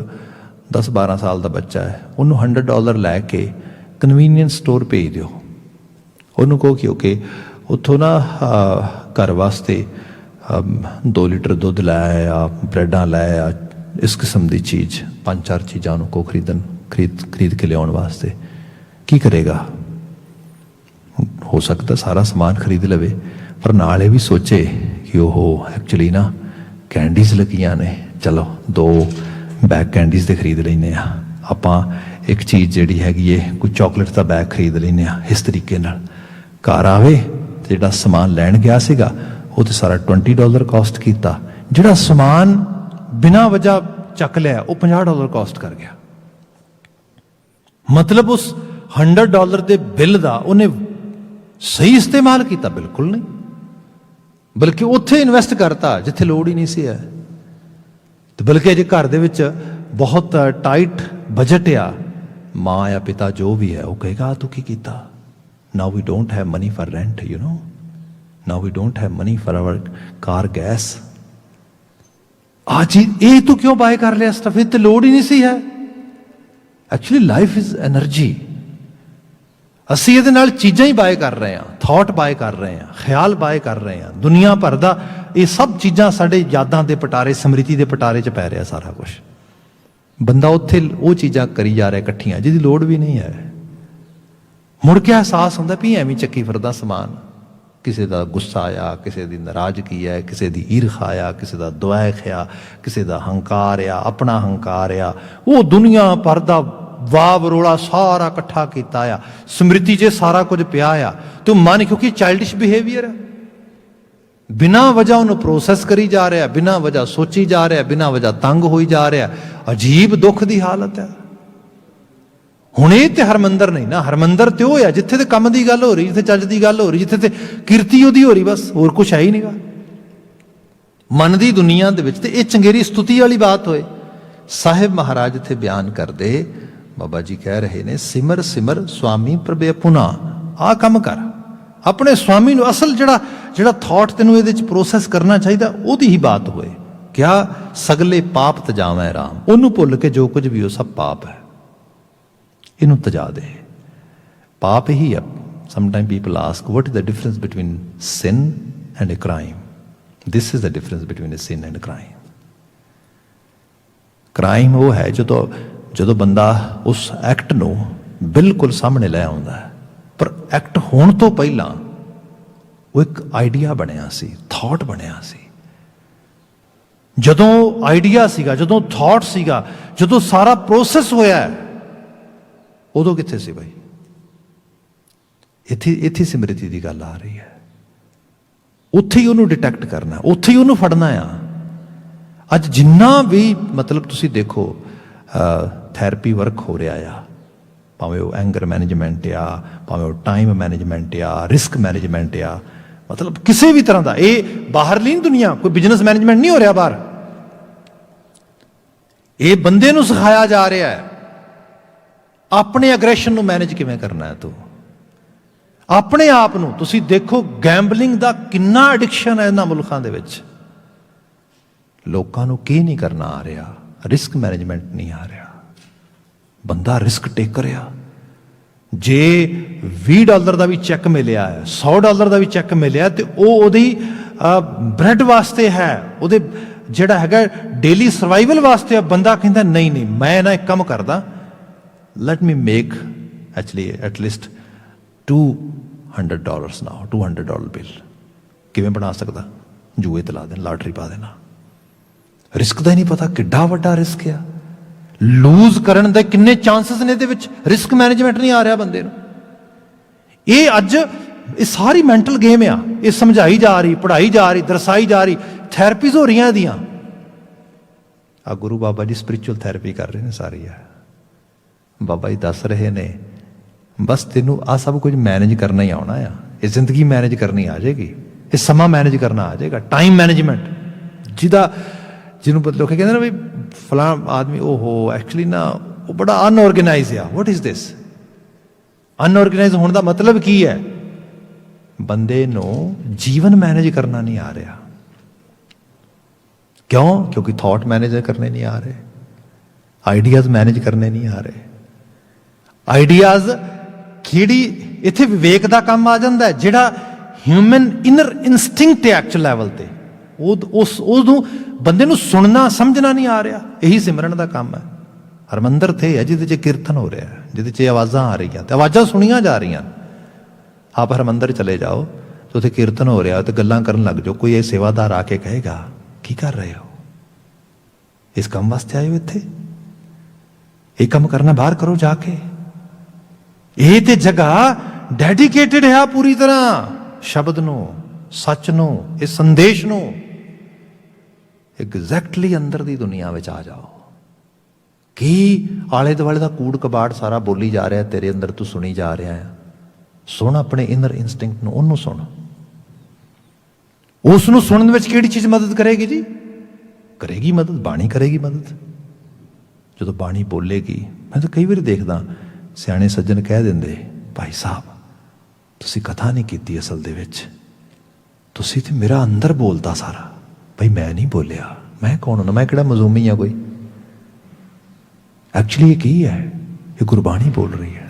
10-12 ਸਾਲ ਦਾ ਬੱਚਾ ਹੈ, ਉਹਨੂੰ $100 ਲੈ ਕੇ ਕਨਵੀਨੀਅੰਸ ਸਟੋਰ ਭੇਜ ਦਿਓ। ਉਹਨੂੰ ਕਹੋ ਕਿ ਓਕੇ ਉੱਥੋਂ ਨਾ ਘਰ ਵਾਸਤੇ 2 ਲੀਟਰ ਦੁੱਧ ਲੈ ਆ, ਬ੍ਰੈਡਾਂ ਲੈ ਆ, ਇਸ ਕਿਸਮ ਦੀ ਚੀਜ਼ 5-4 ਚੀਜ਼ਾਂ ਉਹਨੂੰ ਕੋ ਖਰੀਦ ਕੇ ਲਿਆਉਣ ਵਾਸਤੇ। ਕੀ ਕਰੇਗਾ? ਹੋ ਸਕਦਾ ਸਾਰਾ ਸਮਾਨ ਖਰੀਦ ਲਵੇ, ਪਰ ਨਾਲ ਇਹ ਵੀ ਸੋਚੇ ਕਿ ਉਹ ਐਕਚੁਅਲੀ ਨਾ ਕੈਂਡੀਜ਼ ਲੱਗੀਆਂ ਨੇ, ਚਲੋ 2 ਬੈਗ ਕੈਂਡੀਜ਼ ਦੇ ਖਰੀਦ ਲੈਂਦੇ ਆ ਆਪਾਂ। ਇੱਕ ਚੀਜ਼ ਜਿਹੜੀ ਹੈਗੀ ਏ, ਕੋਈ ਚਾਕਲੇਟ ਦਾ ਬੈਗ ਖਰੀਦ ਲੈਂਦੇ ਆ। ਇਸ ਤਰੀਕੇ ਨਾਲ ਘਰ ਆਵੇ ਤੇ ਜਿਹੜਾ ਸਮਾਨ ਲੈਣ ਗਿਆ ਸੀਗਾ ਉਹ ਤੇ ਸਾਰਾ $20 ਕਾਸਟ ਕੀਤਾ, ਜਿਹੜਾ ਸਮਾਨ ਬਿਨਾਂ ਵਜ੍ਹਾ ਚੱਕ ਲਿਆ ਉਹ $50 ਕਾਸਟ ਕਰ ਗਿਆ। ਮਤਲਬ ਉਸ $100 ਦੇ ਬਿੱਲ ਦਾ ਉਹਨੇ ਸਹੀ ਇਸਤੇਮਾਲ ਕੀਤਾ? ਬਿਲਕੁਲ ਨਹੀਂ, ਬਲਕਿ ਉੱਥੇ ਇਨਵੈਸਟ ਕਰਤਾ ਜਿੱਥੇ ਲੋੜ ਹੀ ਨਹੀਂ ਸੀ ਹੈ। ਤੇ ਬਲਕਿ ਜੇ ਘਰ ਦੇ ਵਿੱਚ ਬਹੁਤ ਟਾਈਟ ਬਜਟ ਆ, ਮਾਂ ਜਾਂ ਪਿਤਾ ਜੋ ਵੀ ਹੈ ਉਹ ਕਹੇਗਾ ਤੂੰ ਕੀ ਕੀਤਾ? Now we don't have money for rent, you know, now we don't have money for our car gas. ਆ ਚੀਜ਼ ਇਹ ਤੂੰ ਕਿਉਂ ਬਾਏ ਕਰ ਲਿਆ ਸਟਫ? ਇਹ ਤੇ ਲੋੜ ਹੀ ਨਹੀਂ ਸੀ ਹੈ। Actually life is energy. ਅਸੀਂ ਇਹਦੇ ਨਾਲ ਚੀਜ਼ਾਂ ਹੀ ਬਾਏ ਕਰ ਰਹੇ ਹਾਂ, ਥਾਟ ਬਾਏ ਕਰ ਰਹੇ ਹਾਂ, ਖਿਆਲ ਬਾਏ ਕਰ ਰਹੇ ਹਾਂ, ਦੁਨੀਆ ਭਰ ਦਾ ਇਹ ਸਭ ਚੀਜ਼ਾਂ ਸਾਡੇ ਯਾਦਾਂ ਦੇ ਪਟਾਰੇ, ਸਮ੍ਰਿਤੀ ਦੇ ਪਟਾਰੇ 'ਚ ਪੈ ਰਿਹਾ ਸਾਰਾ ਕੁਝ। ਬੰਦਾ ਉੱਥੇ ਉਹ ਚੀਜ਼ਾਂ ਕਰੀ ਜਾ ਰਿਹਾ ਇਕੱਠੀਆਂ ਜਿਹਦੀ ਲੋੜ ਵੀ ਨਹੀਂ ਹੈ। ਮੁੜ ਕੇ ਅਹਿਸਾਸ ਹੁੰਦਾ ਵੀ ਐਵੇਂ ਚੱਕੀ ਫਿਰਦਾ ਸਮਾਨ। ਕਿਸੇ ਦਾ ਗੁੱਸਾ ਆ, ਕਿਸੇ ਦੀ ਨਾਰਾਜ਼ਗੀ ਹੈ, ਕਿਸੇ ਦੀ ਈਰਖਾ ਆ, ਕਿਸੇ ਦਾ ਦੁਆਇਖ ਆ, ਕਿਸੇ ਦਾ ਹੰਕਾਰ ਆ, ਆਪਣਾ ਹੰਕਾਰ ਆ, ਉਹ ਦੁਨੀਆ ਭਰ ਦਾ ਵਾਹ ਵਰੋਲਾ ਸਾਰਾ ਇਕੱਠਾ ਕੀਤਾ ਆ। ਸਮ੍ਰਿਤੀ 'ਚ ਸਾਰਾ ਕੁਝ ਪਿਆ ਆ ਤੇ ਮਨ ਕਿਉਂਕਿ ਚਾਈਲਡਿਸ਼ ਬਿਹੇਵੀਅਰ ਹੈ, ਬਿਨਾਂ ਵਜ੍ਹਾ ਉਹਨੂੰ ਪ੍ਰੋਸੈਸ ਕਰੀ ਜਾ ਰਿਹਾ, ਬਿਨਾਂ ਵਜ੍ਹਾ ਸੋਚੀ ਜਾ ਰਿਹਾ, ਬਿਨਾਂ ਵਜ੍ਹਾ ਤੰਗ ਹੋਈ ਜਾ ਰਿਹਾ। ਅਜੀਬ ਦੁੱਖ ਦੀ ਹਾਲਤ ਹੈ। ਹੁਣ ਇਹ ਤੇ ਹਰਮੰਦਰ ਨਹੀਂ ਨਾ, ਹਰਮੰਦਰ ਤੇ ਉਹ ਆ ਜਿੱਥੇ ਤੇ ਕੰਮ ਦੀ ਗੱਲ ਹੋ ਰਹੀ, ਜਿੱਥੇ ਚੱਜ ਦੀ ਗੱਲ ਹੋ ਰਹੀ, ਜਿੱਥੇ ਤੇ ਕਿਰਤੀ ਉਹਦੀ ਹੋ ਰਹੀ, ਬਸ ਹੋਰ ਕੁਛ ਹੈ ਹੀ ਨਹੀਂਗਾ। ਮਨ ਦੀ ਦੁਨੀਆ ਦੇ ਵਿੱਚ ਤੇ ਇਹ ਚੰਗੇਰੀ ਸਤੁਤੀ ਵਾਲੀ ਬਾਤ ਹੋਏ। ਸਾਹਿਬ ਮਹਾਰਾਜ ਇੱਥੇ ਬਿਆਨ ਕਰਦੇ, ਬਾਬਾ ਜੀ ਕਹਿ ਰਹੇ ਨੇ, ਸਿਮਰ ਸਿਮਰ ਸੁਆਮੀ ਪ੍ਰਭੇ ਪੁਨਾ। ਆਹ ਕੰਮ ਕਰ, ਆਪਣੇ ਸੁਆਮੀ ਨੂੰ। ਅਸਲ ਜਿਹੜਾ ਥਾਟ ਤੈਨੂੰ ਇਹਦੇ 'ਚ ਪ੍ਰੋਸੈਸ ਕਰਨਾ ਚਾਹੀਦਾ ਉਹਦੀ ਹੀ ਬਾਤ ਹੋਏ। ਕਿਆ ਸਗਲੇ ਪਾਪ ਤਜਾਵੇਂ ਰਾਮ, ਉਹਨੂੰ ਭੁੱਲ ਕੇ ਜੋ ਕੁਝ ਵੀ ਉਹ ਸਭ ਪਾਪ ਹੈ, ਇਹਨੂੰ ਤਜਾ ਦੇ। ਪਾਪ ਹੀ ਹੈ। Sometime people ask what is the difference between sin and a crime? This is the difference between a sin and a crime. Crime ਉਹ ਹੈ ਜਦੋਂ ਬੰਦਾ ਉਸ ਐਕਟ ਨੂੰ ਬਿਲਕੁਲ ਸਾਹਮਣੇ ਲੈ ਆਉਂਦਾ ਹੈ, ਪਰ ਐਕਟ ਹੋਣ ਤੋਂ ਪਹਿਲਾਂ ਉਹ ਇੱਕ ਆਈਡੀਆ ਬਣਿਆ ਸੀ, ਥਾਟ ਬਣਿਆ ਸੀ। ਜਦੋਂ ਆਈਡੀਆ ਸੀਗਾ, ਜਦੋਂ ਥਾਟ ਸੀਗਾ, ਜਦੋਂ ਸਾਰਾ ਪ੍ਰੋਸੈਸ ਹੋਇਆ, ਉਦੋਂ ਕਿੱਥੇ ਸੀ ਬਾਈ? ਇੱਥੇ ਸਿਮਰਤੀ ਦੀ ਗੱਲ ਆ ਰਹੀ ਹੈ। ਉੱਥੇ ਹੀ ਉਹਨੂੰ ਡਿਟੈਕਟ ਕਰਨਾ, ਉੱਥੇ ਹੀ ਉਹਨੂੰ ਫੜਨਾ ਆ। ਅੱਜ ਜਿੰਨਾ ਵੀ ਮਤਲਬ ਤੁਸੀਂ ਦੇਖੋ ਥੈਰੇਪੀ ਵਰਕ ਹੋ ਰਿਹਾ ਆ, ਭਾਵੇਂ ਉਹ ਐਂਗਰ ਮੈਨੇਜਮੈਂਟ ਆ, ਭਾਵੇਂ ਉਹ ਟਾਈਮ ਮੈਨੇਜਮੈਂਟ ਆ, ਰਿਸਕ ਮੈਨੇਜਮੈਂਟ ਆ, ਮਤਲਬ ਕਿਸੇ ਵੀ ਤਰ੍ਹਾਂ ਦਾ। ਇਹ ਬਾਹਰਲੀ ਦੁਨੀਆ, ਕੋਈ ਬਿਜ਼ਨਸ ਮੈਨੇਜਮੈਂਟ ਨਹੀਂ ਹੋ ਰਿਹਾ ਬਾਹਰ। ਇਹ ਬੰਦੇ ਨੂੰ ਸਿਖਾਇਆ ਜਾ ਰਿਹਾ ਹੈ ਆਪਣੇ ਐਗਰੈਸ਼ਨ ਨੂੰ ਮੈਨੇਜ ਕਿਵੇਂ ਕਰਨਾ ਹੈ। ਤੂੰ ਆਪਣੇ ਆਪ ਨੂੰ, ਤੁਸੀਂ ਦੇਖੋ ਗੈਂਬਲਿੰਗ ਦਾ ਕਿੰਨਾ ਐਡਿਕਸ਼ਨ ਹੈ ਇਹਨਾਂ ਮੁਲਕਾਂ ਦੇ ਵਿੱਚ। ਲੋਕਾਂ ਨੂੰ ਕੀ ਨਹੀਂ ਕਰਨਾ ਆ ਰਿਹਾ, ਰਿਸਕ ਮੈਨੇਜਮੈਂਟ ਨਹੀਂ ਆ ਰਿਹਾ। ਬੰਦਾ ਰਿਸਕ ਟੇਕਰ ਆ। ਜੇ $20 ਦਾ ਵੀ ਚੈੱਕ ਮਿਲਿਆ ਹੈ, $100 ਦਾ ਵੀ ਚੈੱਕ ਮਿਲਿਆ, ਤੇ ਉਹ ਉਹਦੀ ਬ੍ਰੈਡ ਵਾਸਤੇ ਹੈ, ਉਹਦੇ ਜਿਹੜਾ ਹੈਗਾ ਡੇਲੀ ਸਰਵਾਈਵਲ ਵਾਸਤੇ। ਬੰਦਾ ਕਹਿੰਦਾ ਨਹੀਂ ਨਹੀਂ, ਮੈਂ ਨਾ ਇੱਕ ਕੰਮ ਕਰਦਾ, let me make actually at least $200 ਨਾਓ, $200 ਬਿੱਲ। ਕਿਵੇਂ ਬਣਾ ਸਕਦਾ? ਜੂਏ ਤੇ ਲਾ ਦੇਣਾ, ਲਾਟਰੀ ਪਾ ਦੇਣਾ। ਰਿਸਕ ਦਾ ਹੀ ਨਹੀਂ ਪਤਾ ਕਿੱਡਾ ਵੱਡਾ ਰਿਸਕ ਆ। ਲੂਜ਼ ਕਰਨ ਦੇ ਕਿੰਨੇ ਚਾਂਸਸ ਨੇ ਇਹਦੇ ਵਿੱਚ। ਰਿਸਕ ਮੈਨੇਜਮੈਂਟ ਨਹੀਂ ਆ ਰਿਹਾ ਬੰਦੇ ਨੂੰ। ਇਹ ਅੱਜ ਇਹ ਸਾਰੀ ਮੈਂਟਲ ਗੇਮ ਆ। ਇਹ ਸਮਝਾਈ ਜਾ ਰਹੀ, ਪੜ੍ਹਾਈ ਜਾ ਰਹੀ, ਦਰਸਾਈ ਜਾ ਰਹੀ, ਥੈਰੇਪੀਜ਼ ਹੋ ਰਹੀਆਂ ਇਹਦੀਆਂ। ਆ ਗੁਰੂ ਬਾਬਾ ਜੀ ਸਪਿਰਿਚੁਅਲ ਥੈਰੇਪੀ ਕਰ ਰਹੇ ਨੇ ਸਾਰੀ। ਆ ਬਾਬਾ ਜੀ ਦੱਸ ਰਹੇ ਨੇ, ਬਸ ਤੈਨੂੰ ਆ ਸਭ ਕੁਝ ਮੈਨੇਜ ਕਰਨਾ ਹੀ ਆਉਣਾ ਆ। ਇਹ ਜ਼ਿੰਦਗੀ ਮੈਨੇਜ ਕਰਨੀ ਆ ਜਾਏਗੀ, ਇਹ ਸਮਾਂ ਮੈਨੇਜ ਕਰਨਾ ਆ ਜਾਏਗਾ। ਟਾਈਮ ਮੈਨੇਜਮੈਂਟ ਜਿਹਨੂੰ ਲੋਕ ਕਹਿੰਦੇ ਨਾ ਵੀ ਫਲਾਂ ਆਦਮੀ, ਉਹ ਐਕਚੁਅਲੀ ਨਾ ਉਹ ਬੜਾ ਅਨਆਰਗੇਨਾਈਜ਼ ਆ। What is this? ਅਨਆਰਗੇਨਾਈਜ਼ ਹੋਣ ਦਾ ਮਤਲਬ ਕੀ ਹੈ? ਬੰਦੇ ਨੂੰ ਜੀਵਨ ਮੈਨੇਜ ਕਰਨਾ ਨਹੀਂ ਆ ਰਿਹਾ। ਕਿਉਂ? ਕਿਉਂਕਿ ਥਾਟ ਮੈਨੇਜ ਕਰਨੇ ਨਹੀਂ ਆ ਰਹੇ, ਆਈਡੀਆਜ਼ ਮੈਨੇਜ ਕਰਨੇ ਨਹੀਂ ਆ ਰਹੇ। ਆਈਡੀਆਜ਼ ਕਿਹੜੀ ਇੱਥੇ ਵਿਵੇਕ ਦਾ ਕੰਮ ਆ ਜਾਂਦਾ ਹੈ, ਜਿਹੜਾ ਹਿਊਮਨ ਇਨਰ ਇਨਸਟਿੰਕਟ ਹੈ ਐਕਚੁਅਲ ਲੈਵਲ ਤੇ। ਉਹਨੂੰ ਬੰਦੇ ਨੂੰ ਸੁਣਨਾ ਸਮਝਣਾ ਨਹੀਂ ਆ ਰਿਹਾ। ਇਹੀ ਸਿਮਰਨ ਦਾ ਕੰਮ ਹੈ। ਹਰਮੰਦਰ ਤੇ ਹੈ ਜਿਹਦੇ 'ਚ ਕੀਰਤਨ ਹੋ ਰਿਹਾ, ਜਿਹਦੇ 'ਚ ਆਵਾਜ਼ਾਂ ਆ ਰਹੀਆਂ ਤੇ ਆਵਾਜ਼ਾਂ ਸੁਣੀਆਂ ਜਾ ਰਹੀਆਂ। ਆਪ ਹਰਮੰਦਰ ਚਲੇ ਜਾਓ ਤੇ ਉੱਥੇ ਕੀਰਤਨ ਹੋ ਰਿਹਾ ਤੇ ਗੱਲਾਂ ਕਰਨ ਲੱਗ ਜਾਓ। ਕੋਈ ਇਹ ਸੇਵਾਦਾਰ ਆ ਕੇ ਕਹੇਗਾ, ਕੀ ਕਰ ਰਹੇ ਹੋ? ਇਸ ਕੰਮ ਵਾਸਤੇ ਆਏ ਹੋ ਇੱਥੇ? ਇਹ ਕੰਮ ਕਰਨਾ ਬਾਹਰ ਕਰੋ ਜਾ ਕੇ। ਇਹ ਤੇ ਜਗ੍ਹਾ ਡੈਡੀਕੇਟਿਡ ਹੈ ਪੂਰੀ ਤਰ੍ਹਾਂ ਸ਼ਬਦ ਨੂੰ, ਸੱਚ ਨੂੰ, ਇਸ ਸੰਦੇਸ਼ ਨੂੰ। ਐਗਜ਼ੈਕਟਲੀ ਅੰਦਰ ਦੀ ਦੁਨੀਆ ਵਿੱਚ ਆ ਜਾਓ। ਕੀ ਆਲੇ ਦੁਆਲੇ ਦਾ ਕੂੜ ਕਬਾੜ ਸਾਰਾ ਬੋਲੀ ਜਾ ਰਿਹਾ, ਤੇਰੇ ਅੰਦਰ ਤੂੰ ਸੁਣੀ ਜਾ ਰਿਹਾ ਹੈ। ਸੁਣ ਆਪਣੇ ਇਨਰ ਇਨਸਟਿੰਕਟ ਨੂੰ, ਉਹਨੂੰ ਸੁਣ। ਉਸ ਨੂੰ ਸੁਣਨ ਵਿੱਚ ਕਿਹੜੀ ਚੀਜ਼ ਮਦਦ ਕਰੇਗੀ ਜੀ? ਕਰੇਗੀ ਮਦਦ, ਬਾਣੀ ਕਰੇਗੀ ਮਦਦ। ਜਦੋਂ ਬਾਣੀ ਬੋਲੇਗੀ, ਮੈਂ ਤਾਂ ਕਈ ਵਾਰੀ ਦੇਖਦਾ ਸਿਆਣੇ ਸੱਜਣ ਕਹਿ ਦਿੰਦੇ, ਭਾਈ ਸਾਹਿਬ ਤੁਸੀਂ ਕਥਾ ਨਹੀਂ ਕੀਤੀ ਅਸਲ ਦੇ ਵਿੱਚ, ਤੁਸੀਂ ਤੇ ਮੇਰਾ ਅੰਦਰ ਬੋਲਦਾ ਸਾਰਾ। ਭਾਈ ਮੈਂ ਨਹੀਂ ਬੋਲਿਆ, ਮੈਂ ਕੌਣ ਹੁੰਦਾ? ਮੈਂ ਕਿਹੜਾ ਮਜ਼ੂਮੀ ਆ ਕੋਈ? ਐਕਚੁਅਲੀ ਇਹ ਕੀ ਹੈ? ਇਹ ਗੁਰਬਾਣੀ ਬੋਲ ਰਹੀ ਹੈ।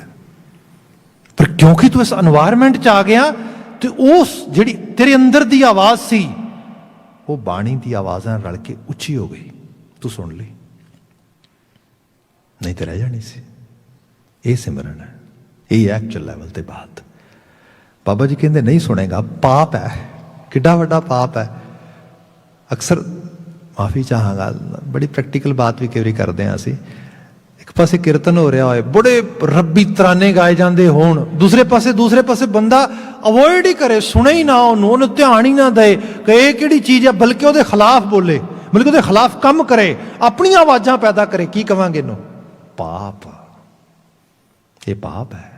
पर क्योंकि तू इस एनवायरमेंट च आ गया तो उस जिहड़ी तेरे अंदर दी आवाज़ सी वो बाणी दी आवाज़ नाल रल के उच्ची हो गई, तू सुन ली, नहीं तो रह जानी सी। ये सिमरन है, ये एक्चुअल लैवल ते बात। बाबा जी कहते नहीं सुनेगा पाप है, किड्डा वड्डा पाप है। अक्सर माफ़ी चाहांगा, बड़ी प्रैक्टिकल बात भी कई बार करते हैं असी। एक पासे कीर्तन हो रहा हो, बड़े रब्बी तराने गाए जाते होण, दूसरे पासे बंदा अवॉइड ही करे, सुने ही ना उन्होंने, ध्यान ही ना दे कि यह किहड़ी चीज़ है, बल्कि उसके खिलाफ बोले, बल्कि उसके खिलाफ काम करे, अपनी आवाज़ां पैदा करे। की कहांगे इहनूं? पाप। ये पाप है।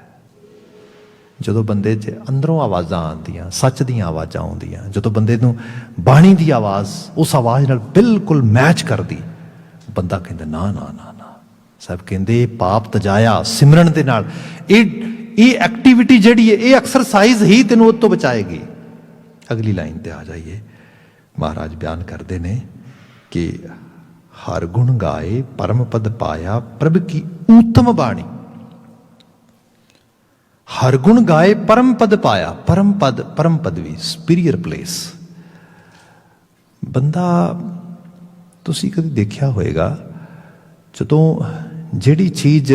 ਜਦੋਂ ਬੰਦੇ 'ਚ ਅੰਦਰੋਂ ਆਵਾਜ਼ਾਂ ਆਉਂਦੀਆਂ, ਸੱਚ ਦੀਆਂ ਆਵਾਜ਼ਾਂ ਆਉਂਦੀਆਂ, ਜਦੋਂ ਬੰਦੇ ਨੂੰ ਬਾਣੀ ਦੀ ਆਵਾਜ਼ ਉਸ ਆਵਾਜ਼ ਨਾਲ ਬਿਲਕੁਲ ਮੈਚ ਕਰਦੀ, ਬੰਦਾ ਕਹਿੰਦਾ ਨਾ ਨਾ ਨਾ ਨਾ। ਸਭ ਕਹਿੰਦੇ ਪਾਪ ਤਜਾਇਆ ਸਿਮਰਨ ਦੇ ਨਾਲ। ਇਹ ਐਕਟੀਵਿਟੀ ਜਿਹੜੀ ਹੈ, ਇਹ ਐਕਸਰਸਾਈਜ਼ ਹੀ ਤੈਨੂੰ ਉਹ ਤੋਂ ਬਚਾਏਗੀ। ਅਗਲੀ ਲਾਈਨ ਤੇ ਆ ਜਾਈਏ। ਮਹਾਰਾਜ ਬਿਆਨ ਕਰਦੇ ਨੇ ਕਿ ਹਰ ਗੁਣ ਗਾਏ ਪਰਮ ਪਦ ਪਾਇਆ ਪ੍ਰਭ ਕੀ ਊਤਮ ਬਾਣੀ। हर गुण गाए परम पद पाया, परम पद, परम पदवी, सुपीरियर प्लेस। बंदा तुसी कभी देखा होएगा, जदों जिहड़ी चीज़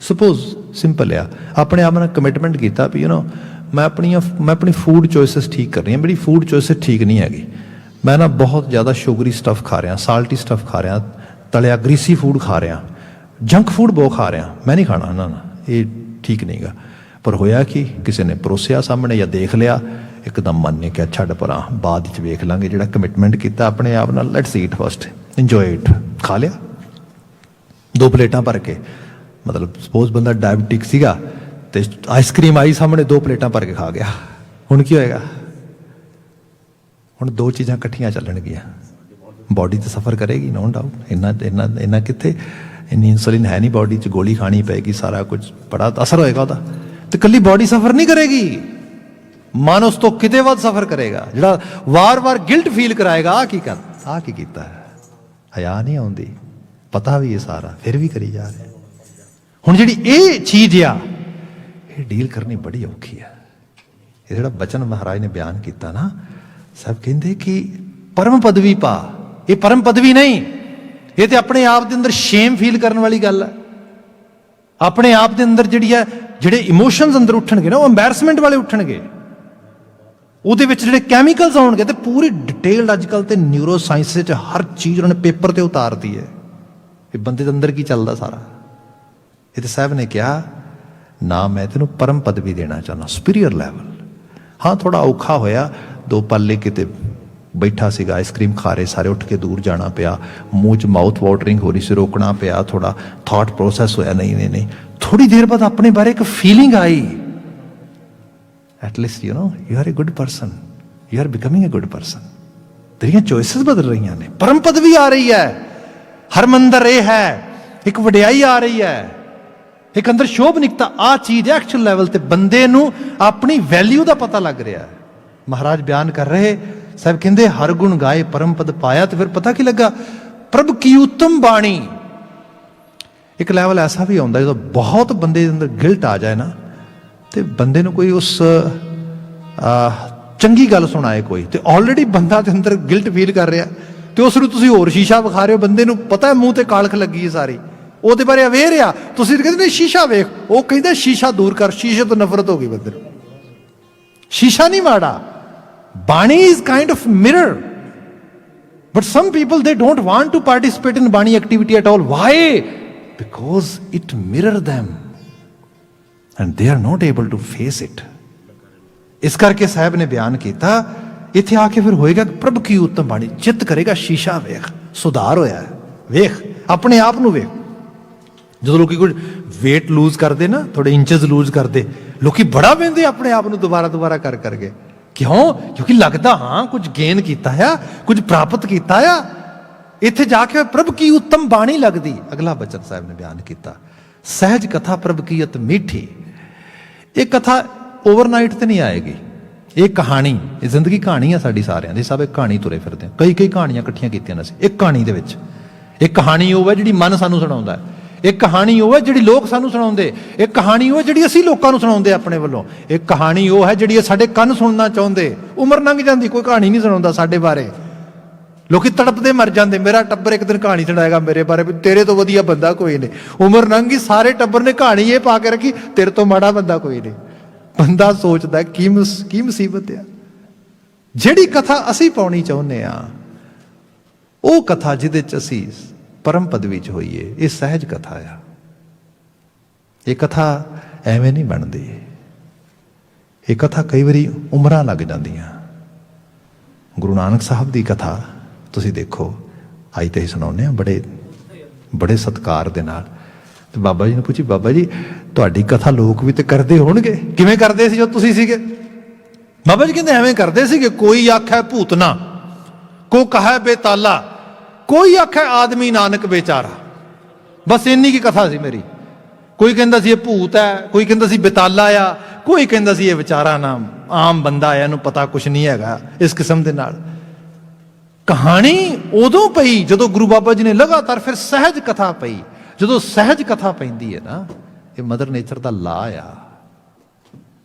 सपोज सिंपल आ, अपने आप ने कमिटमेंट किया भी मैं अपनी फूड चॉइसिस ठीक करनी है, मेरी फूड चॉइसिस ठीक नहीं हैगी, मैं ना बहुत ज़्यादा शुगरी स्टफ खा रहा, साल्टी स्टफ खा रहा, तलिया ग्रीसी फूड खा रहा, जंक फूड बहुत खा रहा, मैं नहीं खाना ना ना, ये ठीक नहीं गा। पर होया कि किसी ने परोसिया सामने या देख लिया, एकदम मन ने क्या छड़ परा, बाद च वेख लांगे, जिहड़ा कमिटमेंट किया अपने आप नाल, let's eat first, enjoy it, खा लिया 2 प्लेटां भर के। मतलब सपोज बंदा डायबिटिक सीगा ते आइसक्रीम आई सामने, 2 प्लेटां भर के खा गया, हुण की होएगा? हुण 2 चीज़ां इकट्ठियां चलणगियां, बॉडी तो सफ़र करेगी नो डाउट, इन्ना कित्थे, इन्नी इंसुलिन है नहीं बॉडी च, गोली खानी पेगी, सारा कुछ बड़ा असर होएगा उसदा। तो कली बॉडी सफर नहीं करेगी, मन उस तो किते वध सफर करेगा, जिहड़ा वार वार गिल्ट फील कराएगा, आ की कीता है, हया नहीं आउंदी, पता भी है सारा, फिर भी करी जा रहे। हुण जिहड़ी ये चीज आ, ये डील करनी बड़ी औखी है। ये जिहड़ा बचन महाराज ने बयान किया ना, सब कहते कि परम पदवी पा, ये परम पदवी नहीं, ये तो अपने आप के अंदर शेम फील करने वाली गल है। अपने आप के अंदर जिहड़ी है, ਜਿਹੜੇ ਇਮੋਸ਼ਨਸ ਅੰਦਰ ਉੱਠਣਗੇ ਨਾ, ਉਹ ਐਂਬੈਰਸਮੈਂਟ ਵਾਲੇ ਉੱਠਣਗੇ, ਉਹਦੇ ਵਿੱਚ ਜਿਹੜੇ ਕੈਮੀਕਲਸ ਆਉਣਗੇ। ਤੇ ਪੂਰੀ ਡਿਟੇਲਡ ਅੱਜ ਕੱਲ੍ਹ ਤੇ ਨਿਊਰੋ ਸਾਇੰਸ ਵਿੱਚ ਹਰ ਚੀਜ਼ ਉਹਨਾਂ ਨੇ ਪੇਪਰ ਤੇ ਉਤਾਰਤੀ ਹੈ, ਇਹ ਬੰਦੇ ਦੇ ਅੰਦਰ ਕੀ ਚੱਲਦਾ ਸਾਰਾ। ਇਹ ਤੇ ਸਾਹਿਬ ਨੇ ਕਿਹਾ ਨਾ, ਮੈਂ ਤੈਨੂੰ ਪਰਮ ਪਦਵੀ ਦੇਣਾ ਚਾਹੁੰਦਾ, ਸੁਪੀਰੀਅਰ ਲੈਵਲ। ਹਾਂ ਥੋੜਾ ਔਖਾ ਹੋਇਆ, 2 ਪੱਲੇ ਕਿਤੇ बैठा सीगा, आइसक्रीम खा रहे सारे, उठ के दूर जाना पिया, मुँह च माउथ वाटरिंग हो रही सी, रोकना पिया, थोड़ा थॉट प्रोसैस होया, नहीं नहीं नहीं। थोड़ी देर बाद अपने बारे एक फीलिंग आई, at least you are a good person, you are becoming a good person. तेरियां चॉइसेस बदल रही ने, परम पदवी आ रही है, हरमंदर ये है, एक वडियाई आ रही है, एक अंदर शोभनिकता, आ चीज एक्चुअल लैवल ते बंदे नूं अपनी वैल्यू का पता लग रहा है। महाराज बयान कर रहे, साहब कहते हर गुण गाए परम पद पाया, तो फिर पता की लगा, प्रभ की उत्तम बाणी। एक लैवल ऐसा भी आता जो बहुत बंदे अंदर गिल्ट आ जाए ना, तो बंदे नूं कोई उस चंगी गल सुनाए कोई, तो ऑलरेडी बंदा दे अंदर गिल्ट फील कर रहा, तो उसनूं तुसीं होर शीशा विखा रहे हो, बंदे नूं पता है मूँह ते कालख लगी है सारी, ਉਹਦੇ बारे अवेयर आ, तुसीं कहते नहीं शीशा वेख, वो कहते शीशा दूर कर, शीशे तो नफरत हो गई बंदे नूं। शीशा नहीं माड़ा, बाणी is kind of mirror, but some people they don't want to participate in Bani activity at all. Why? Because it mirror them and they are not able to face it. इस करके साहब ने बयान किया, इत्थे आके फिर होएगा प्रभु की उत्तम बाणी, चित करेगा शीशा वेख, सुधार होया है, वेख अपने आप नूं वेख। जो लोग कुछ वेट लूज करते ना, थोड़े इंचेस लूज करते, लोग बड़ा वेंदे अपने आप नूं दोबारा कर करके, क्यों? क्योंकि लगता हाँ कुछ गेन किया है, कुछ प्राप्त किया है, इत्थे जाके प्रभु की उत्तम बाणी लगती। अगला बचन साहब ने बयान किया, सहज कथा प्रभु की अत मीठी। ये कथा ओवरनाइट तो नहीं आएगी, ये कहानी, ये जिंदगी कहानी है साडी सारियां दी, सब एक कहानी तुरे फिरदे, कई कहानियां इकट्ठियां कीतियां ने, एक कहानी दे विच एक कहानी होवे जिहड़ी मन सानू सुणाउंदा है, एक कहानी वो है जिहड़ी लोग सानू सुणाउंदे, एक कहानी वो है जिहड़ी असीं लोकां नू सुणाउंदे अपने वल्लों, एक कहानी वो है जिहड़ी साडे कंन सुनना चाहुंदे। उम्र लंघ जांदी कोई कहानी नहीं सुणाउंदा साडे बारे, लोग तड़पते मर जाते। मेरा टब्बर एक दिन कहानी सुनाएगा मेरे बारे में, तेरे तो वधिया बंदा कोई नहीं। उम्र लंघी, सारे टब्बर ने कहानी ये पा के रखी, तेरे तो माड़ा बंदा कोई नहीं। बंदा सोचता की मुसीबत है। जिहड़ी कथा असीं पाउणी चाहुंदे आ, वो कथा जिहदे च असीं परम पदवी च होईए, ये सहज कथा आ। ये कथा एवें नहीं बनती, ये कथा कई बारी उमरां लग जांदियां। गुरु नानक साहब की कथा तुसीं देखो, आई तो सुनाउने बड़े बड़े सत्कार दे नाल। ते बाबा जी ने पूछी, बाबा जी तुहाडी कथा लोग भी तो करते होणगे, किवें करदे सी जो तुसीं सीगे? बाबा जी कहंदे एवें करदे सीगे, कोई आखे भूतना, कोई कहे बेताला, कोई आखे आदमी नानक बेचारा। बस इन्नी की कथा सी मेरी। कोई कहंदा सी ये भूत है, कोई कहंदा सी बेताला आ, कोई कहंदा सी ये बेचारा ना आम बंदा है, इहनूं पता कुछ नहीं हैगा। इस किस्म दे नाल कहानी उदों पई जदों गुरु बाबा जी ने लगातार फिर सहज कथा पई। जदों सहज कथा पैंदी है ना, ये मदर नेचर दा ला आ।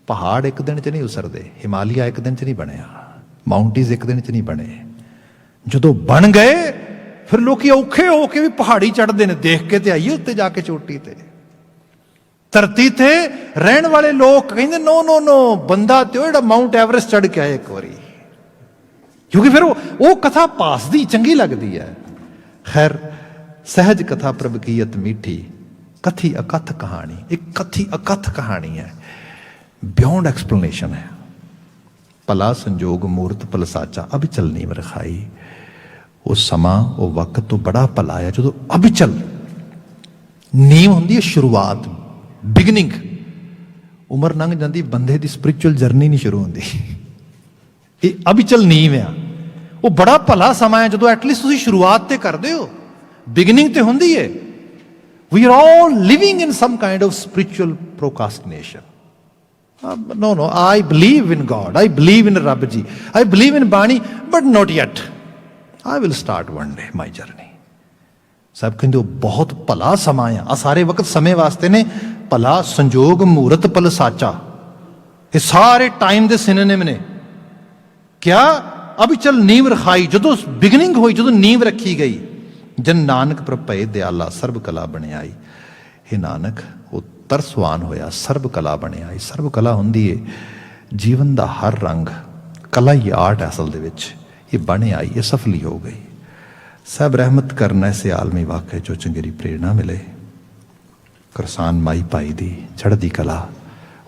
पहाड़ एक दिन च नहीं उसरदे, हिमालय एक दिन च नहीं बनया, माउंटेन्स एक दिन च नहीं बने। जदों बन गए फिर लोग औखे हो के भी पहाड़ी चढ़ते हैं, देख के ते आइए उत्ते जाके चोटी ते। धरती ते रहन वाले लोग कहते नो नो नो, बंदा तो जिहड़ा माउंट एवरेस्ट चढ़ के आए एक बारी, क्योंकि फिर वो कथा पासदी चंगी लगती है। खैर, सहज कथा प्रभ कीयत मीठी, कथी अकथ कहानी। एक कथी अकथ कहानी है, बियॉन्ड एक्सप्लेनेशन है। भला संजोग मूर्त पल साचा, अबिचल नीम रखाई। वो समा वो वक्त तो बड़ा भला है जो अबिचल नीम होंदी है, शुरुआत, बिगनिंग। उम्र लंघ जाती, बंदे की स्पिरिचुअल जर्नी नहीं शुरू होती। ये अबिचल नीम आ, वो बड़ा भला समा है जो एटलीस्ट तुसीं शुरुआत ते करदे हो, बिगनिंग ते हुंदी है। We are all living in some kind of spiritual procrastination. No no, I believe in God, I believe in Rab ji, I believe in Bani, but not yet. I will start one day my journey. सब कहते बहुत भला समा आ, सारे वक्त समय वास्ते ने। भला संजोग मूर्त पल साचा, ये सारे टाइम दे सिनोनिम ने। क्या अबिचल नींव रखाई, जदों बिगनिंग हुई, जदों नींव रखी गई। जन नानक प्रभे दयाला सर्ब कला बनियाई। हे नानक वो तरसवान होया, सर्ब कला बनियाई। सर्ब कला हुंदी है जीवन का हर रंग, कला ही आर्ट है असल दे विच। ये बने आई, ये सफली हो गई। सब रहमत करना ऐसे आलमी वाक़े जो चंगेरी प्रेरणा मिले। करसान माई भाई दी चढ़दी कला,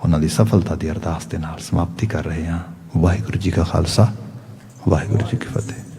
उन्होंने सफलता की अरदास के नाल समाप्ति कर रहे हैं। वाहिगुरू जी का खालसा, वाहिगुरू जी की फतेह।